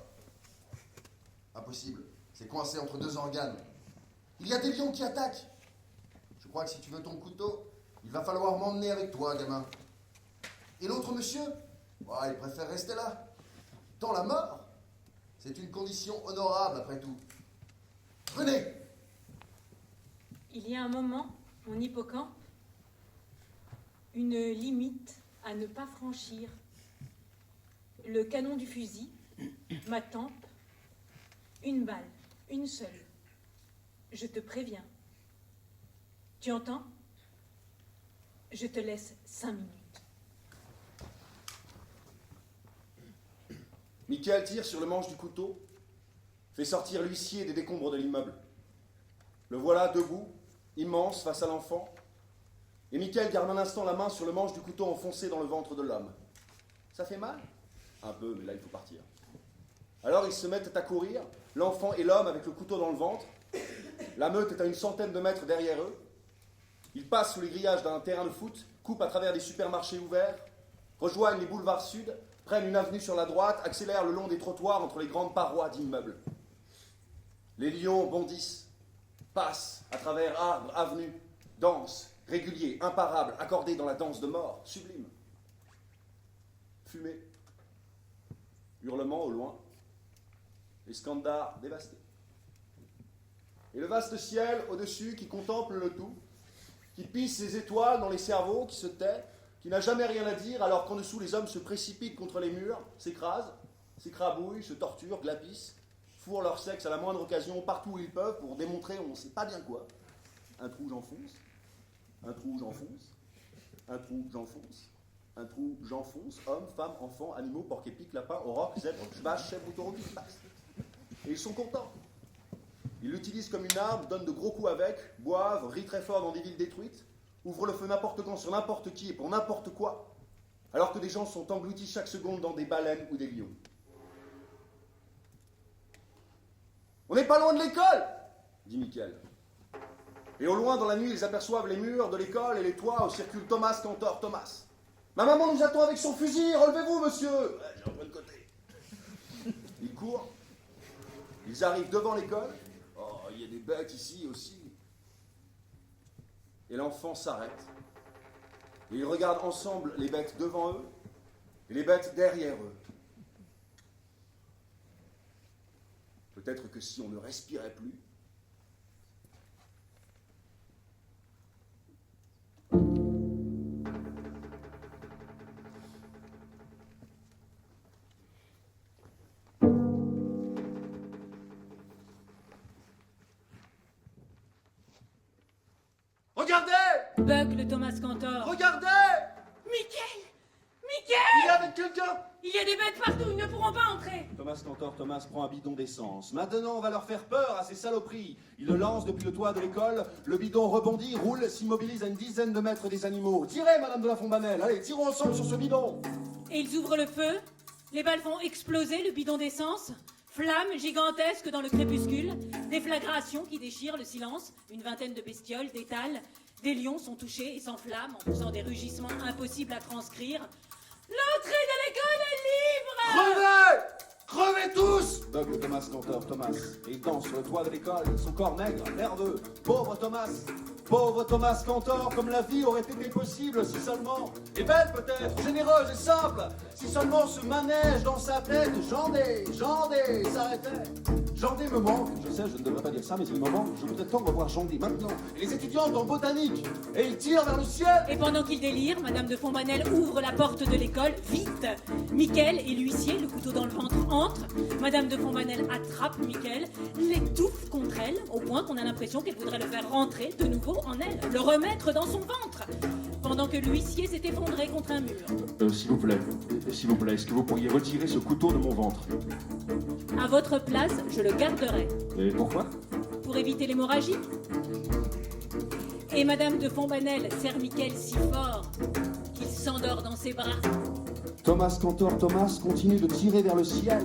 S5: Impossible, c'est coincé entre 2 organes. Il y a des lions qui attaquent. Je crois que si tu veux ton couteau, il va falloir m'emmener avec toi, gamin. Et l'autre monsieur, il préfère rester là. Dans la mort, c'est une condition honorable après tout. Venez.
S4: Il y a un moment, mon hippocampe, une limite à ne pas franchir. Le canon du fusil, ma tempe, une balle, une seule. Je te préviens. Tu entends? Je te laisse 5 minutes.
S2: Mickaël tire sur le manche du couteau, fait sortir l'huissier des décombres de l'immeuble. Le voilà debout, immense, face à l'enfant, et Mickaël garde un instant la main sur le manche du couteau enfoncé dans le ventre de l'homme. Ça fait mal? Un peu, mais là il faut partir. Alors ils se mettent à courir, l'enfant et l'homme avec le couteau dans le ventre. La meute est à une centaine de mètres derrière eux. Ils passent sous les grillages d'un terrain de foot, coupent à travers des supermarchés ouverts, rejoignent les boulevards sud, prennent une avenue sur la droite, accélèrent le long des trottoirs entre les grandes parois d'immeubles. Les lions bondissent, passent à travers arbres, avenues, dansent, réguliers, imparables, accordés dans la danse de mort, sublime. Fumée, hurlements au loin, Escandard dévasté. Et le vaste ciel au-dessus qui contemple le tout, qui pisse ses étoiles dans les cerveaux, qui se tait, qui n'a jamais rien à dire, alors qu'en dessous les hommes se précipitent contre les murs, s'écrasent, s'écrabouillent, se torturent, glapissent, fourrent leur sexe à la moindre occasion partout où ils peuvent pour démontrer on ne sait pas bien quoi. Un trou, j'enfonce. Un trou, j'enfonce. Un trou, j'enfonce. Un trou, j'enfonce. Hommes, femmes, enfants, animaux, porcs épics, lapins, aurochs, zèbres, vaches, chèvres, taureaux qui passent. Et ils sont contents. Ils l'utilisent comme une arme, donnent de gros coups avec, boivent, rient très fort dans des villes détruites, ouvrent le feu n'importe quand sur n'importe qui et pour n'importe quoi, alors que des gens sont engloutis chaque seconde dans des baleines ou des lions. On n'est pas loin de l'école, dit Mickaël. Et au loin, dans la nuit, ils aperçoivent les murs de l'école et les toits où circule Thomas Cantor. Thomas. Ma maman nous attend avec son fusil, relevez-vous, monsieur. Ouais, j'ai un point de côté. Ils courent. Ils arrivent devant l'école. Oh, il y a des bêtes ici aussi. Et l'enfant s'arrête. Et ils regardent ensemble les bêtes devant eux et les bêtes derrière eux. Peut-être que si on ne respirait plus,
S5: Regardez!
S4: Buck, le Thomas Cantor.
S5: Regardez!
S4: Mickaël!
S5: Il est avec quelqu'un!
S4: Il y a des bêtes partout, ils ne pourront pas entrer.
S3: Thomas Cantor, Thomas prend un bidon d'essence. Maintenant, on va leur faire peur à ces saloperies. Il le lance depuis le toit de l'école. Le bidon rebondit, roule, s'immobilise à une dizaine de mètres des animaux. Tirez, madame de la Fonbanelle. Allez, tirons ensemble sur ce bidon.
S4: Et ils ouvrent le feu. Les balles font exploser le bidon d'essence. Flammes gigantesques dans le crépuscule. Déflagration qui déchire le silence. Une vingtaine de bestioles d'étalent. Des lions sont touchés et s'enflamment en poussant des rugissements impossibles à transcrire. L'entrée de l'école est libre!
S5: Crevez! Crevez tous!
S3: Buck, Thomas Cantor, Thomas. Et il danse sur le toit de l'école, son corps maigre, nerveux. Pauvre Thomas. Pauvre Thomas Cantor, comme la vie aurait été possible si seulement, et belle peut-être, généreuse et simple, si seulement ce manège dans sa tête, Jandé, s'arrêtait. Jandé me manque, je sais, je ne devrais pas dire ça, mais il me manque, je voudrais tant revoir Jandé maintenant. Et les étudiantes en botanique, et ils tirent vers le ciel.
S4: Et pendant qu'il délire, Madame de Fontbanel ouvre la porte de l'école, vite. Mickaël et l'huissier, le couteau dans le ventre, entrent. Madame de Fontbanel attrape Mickaël, l'étouffe contre elle, au point qu'on a l'impression qu'elle voudrait le faire rentrer de nouveau en elle, le remettre dans son ventre, pendant que l'huissier s'est effondré contre un mur.
S3: S'il vous plaît, est-ce que vous pourriez retirer ce couteau de mon ventre?
S4: À votre place, je le garderai.
S3: Et pourquoi?
S4: Pour éviter l'hémorragie. Et Madame de Fontbanel serre Mickaël si fort qu'il s'endort dans ses bras.
S3: Thomas Cantor, Thomas continue de tirer vers le ciel.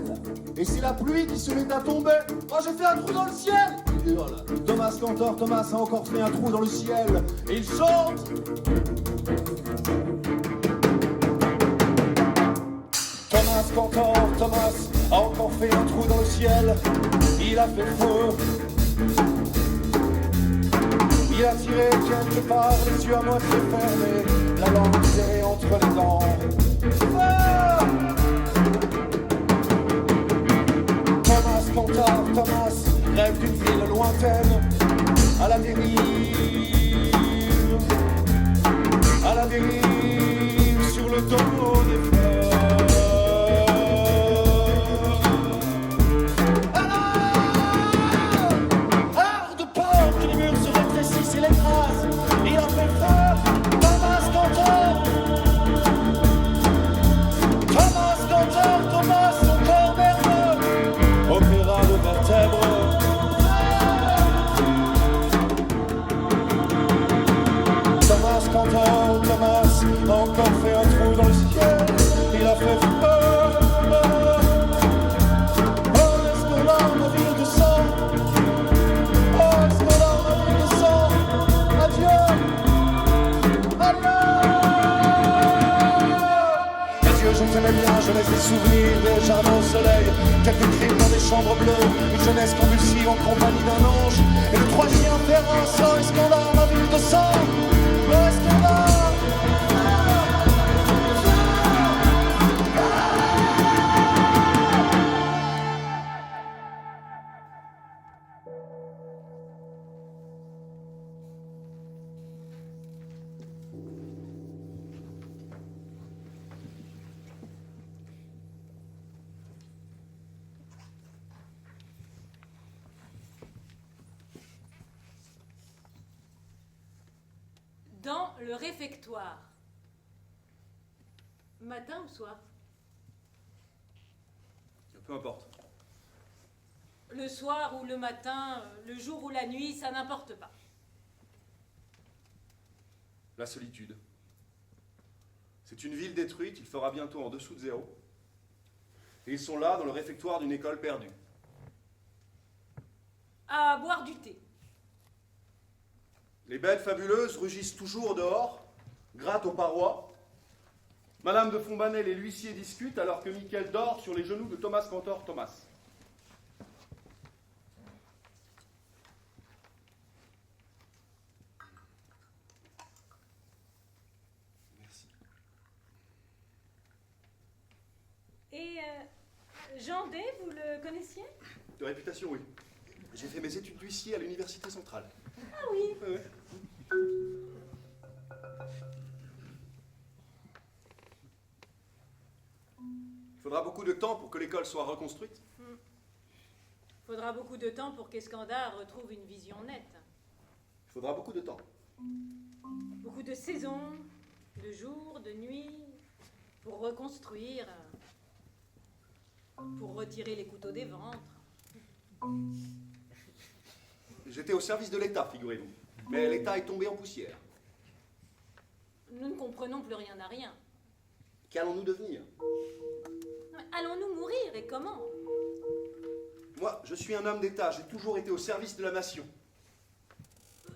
S3: Et c'est la pluie qui se met à tomber. Oh, j'ai fait un trou dans le ciel! Il hurle. Thomas Cantor, Thomas a encore fait un trou dans le ciel. Et il chante. Thomas Cantor, Thomas a encore fait un trou dans le ciel. Il a fait feu. Il a tiré quelque part, les yeux à moitié fermés, la langue serrée entre les dents. Ah! Thomas Cantor, Thomas rêve d'une ville lointaine, à la dérive, sur le dos des fleurs. Et les traces, il a fait peur, Thomas Cantor. Thomas Cantor, Thomas, son corps nerveux, opéra de vertèbres. Thomas Cantor, Thomas a encore fait un trou dans le ciel, il a fait peur. Oh, est-ce que l'arme vire de sang? Oh, est-ce que l'arme vire de sang? Je t'aimais bien, je laisse des souvenirs, des jardins au soleil, quelques crimes dans des chambres bleues, une jeunesse convulsive en compagnie d'un ange, et de trois chiens terrain sang et scandale, ma ville de sang, le scandale.
S4: Dans le réfectoire. Matin ou soir?
S2: Peu importe.
S4: Le soir ou le matin, le jour ou la nuit, ça n'importe pas.
S2: La solitude. C'est une ville détruite, il fera bientôt en dessous de zéro. Et ils sont là, dans le réfectoire d'une école perdue.
S4: À boire du thé.
S2: Les bêtes fabuleuses rugissent toujours au dehors, grattent aux parois. Madame de Fontbanel et l'huissier discutent alors que Mickaël dort sur les genoux de Thomas Cantor, Thomas. Merci.
S4: Et Jandé, vous le connaissiez?
S2: De réputation, oui. J'ai fait mes études d'huissier à l'université centrale.
S4: Ah oui.
S2: Ouais. Il faudra beaucoup de temps pour que l'école soit reconstruite.
S4: Faudra beaucoup de temps pour qu'Escandard retrouve une vision nette.
S2: Il faudra beaucoup de temps.
S4: Beaucoup de saisons, de jours, de nuits, pour reconstruire, pour retirer les couteaux des ventres.
S2: J'étais au service de l'État, figurez-vous. Mais l'État est tombé en poussière.
S4: Nous ne comprenons plus rien à rien.
S2: Qu'allons-nous devenir?
S4: Allons-nous mourir et comment?
S2: Moi, je suis un homme d'État, j'ai toujours été au service de la nation.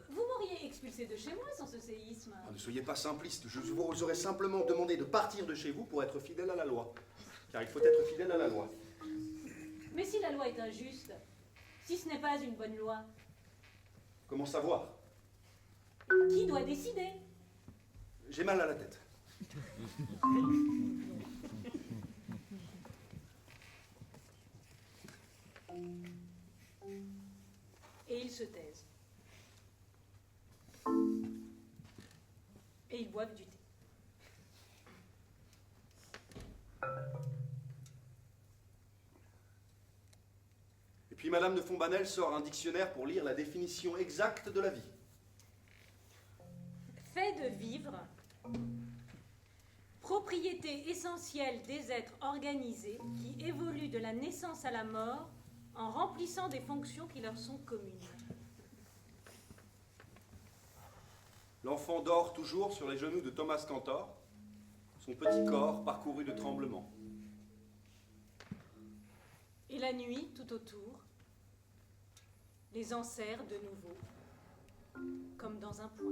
S4: Vous m'auriez expulsé de chez moi sans ce séisme.
S2: Oh, ne soyez pas simpliste, je vous aurais simplement demandé de partir de chez vous pour être fidèle à la loi. Car il faut être fidèle à la loi.
S4: Mais si la loi est injuste, si ce n'est pas une bonne loi,
S2: Comment savoir?
S4: Qui doit décider?
S5: J'ai mal à la tête.
S4: Et ils se taisent. Et ils boivent du thé.
S5: Et puis Madame de Fonbanel sort un dictionnaire pour lire la définition exacte de la vie.
S4: Fait de vivre, propriété essentielle des êtres organisés qui évoluent de la naissance à la mort en remplissant des fonctions qui leur sont communes.
S5: L'enfant dort toujours sur les genoux de Thomas Cantor, son petit corps parcouru de tremblements.
S4: Et la nuit, tout autour, les enserre de nouveau, comme dans un point.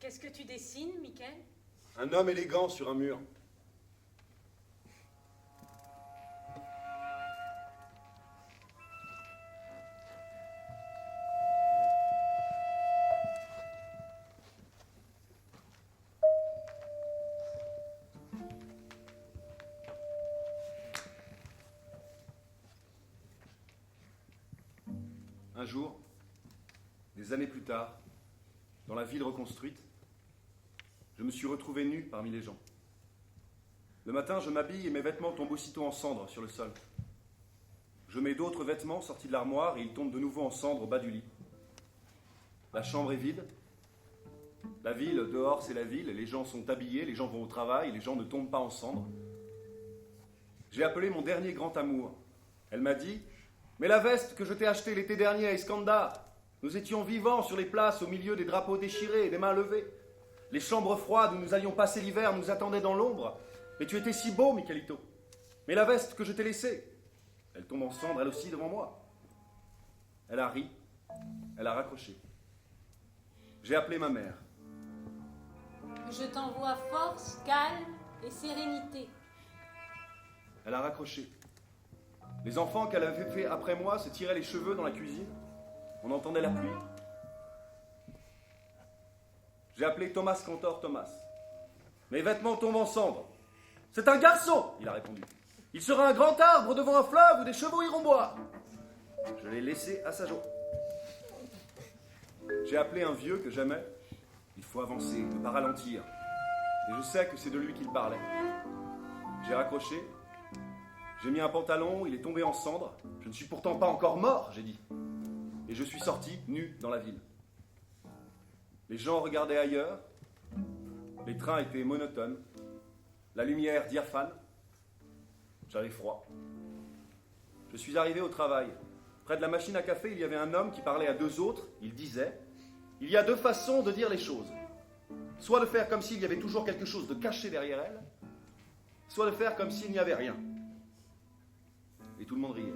S4: Qu'est-ce que tu dessines, Michael?
S5: Un homme élégant sur un mur.
S2: Un jour, des années plus tard, dans la ville reconstruite, je me suis retrouvé nu parmi les gens. Le matin, je m'habille et mes vêtements tombent aussitôt en cendres sur le sol. Je mets d'autres vêtements sortis de l'armoire et ils tombent de nouveau en cendres au bas du lit. La chambre est vide. La ville, dehors, c'est la ville. Les gens sont habillés, les gens vont au travail, les gens ne tombent pas en cendres. J'ai appelé mon dernier grand amour. Elle m'a dit « Mais la veste que je t'ai achetée l'été dernier à Escanda, nous étions vivants sur les places au milieu des drapeaux déchirés et des mains levées. Les chambres froides où nous allions passer l'hiver nous attendaient dans l'ombre. Mais tu étais si beau, Michelito. Mais la veste que je t'ai laissée, elle tombe en cendres, elle aussi, devant moi. » Elle a ri, elle a raccroché. J'ai appelé ma mère.
S4: Je t'envoie force, calme et sérénité.
S2: Elle a raccroché. Les enfants qu'elle avait fait après moi se tiraient les cheveux dans la cuisine. On entendait la pluie. J'ai appelé Thomas Cantor Thomas. Mes vêtements tombent en cendres. C'est un garçon, il a répondu. Il sera un grand arbre devant un fleuve où des chevaux iront boire. Je l'ai laissé à sa joie. J'ai appelé un vieux que j'aimais. Il faut avancer, ne pas ralentir. Et je sais que c'est de lui qu'il parlait. J'ai raccroché. J'ai mis un pantalon, il est tombé en cendres. Je ne suis pourtant pas encore mort, j'ai dit. Et je suis sorti, nu, dans la ville. Les gens regardaient ailleurs. Les trains étaient monotones. La lumière diaphane. J'avais froid. Je suis arrivé au travail. Près de la machine à café, il y avait un homme qui parlait à deux autres. Il disait « Il y a deux façons de dire les choses. Soit de faire comme s'il y avait toujours quelque chose de caché derrière elle, soit de faire comme s'il n'y avait rien. » Et tout le monde riait.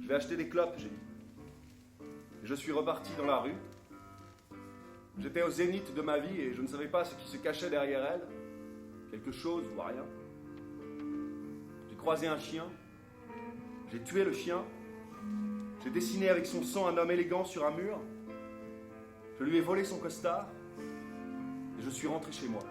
S2: Je vais acheter des clopes, j'ai dit. Et je suis reparti dans la rue. J'étais au zénith de ma vie et je ne savais pas ce qui se cachait derrière elle. Quelque chose ou rien. J'ai croisé un chien. J'ai tué le chien. J'ai dessiné avec son sang un homme élégant sur un mur. Je lui ai volé son costard. Et je suis rentré chez moi.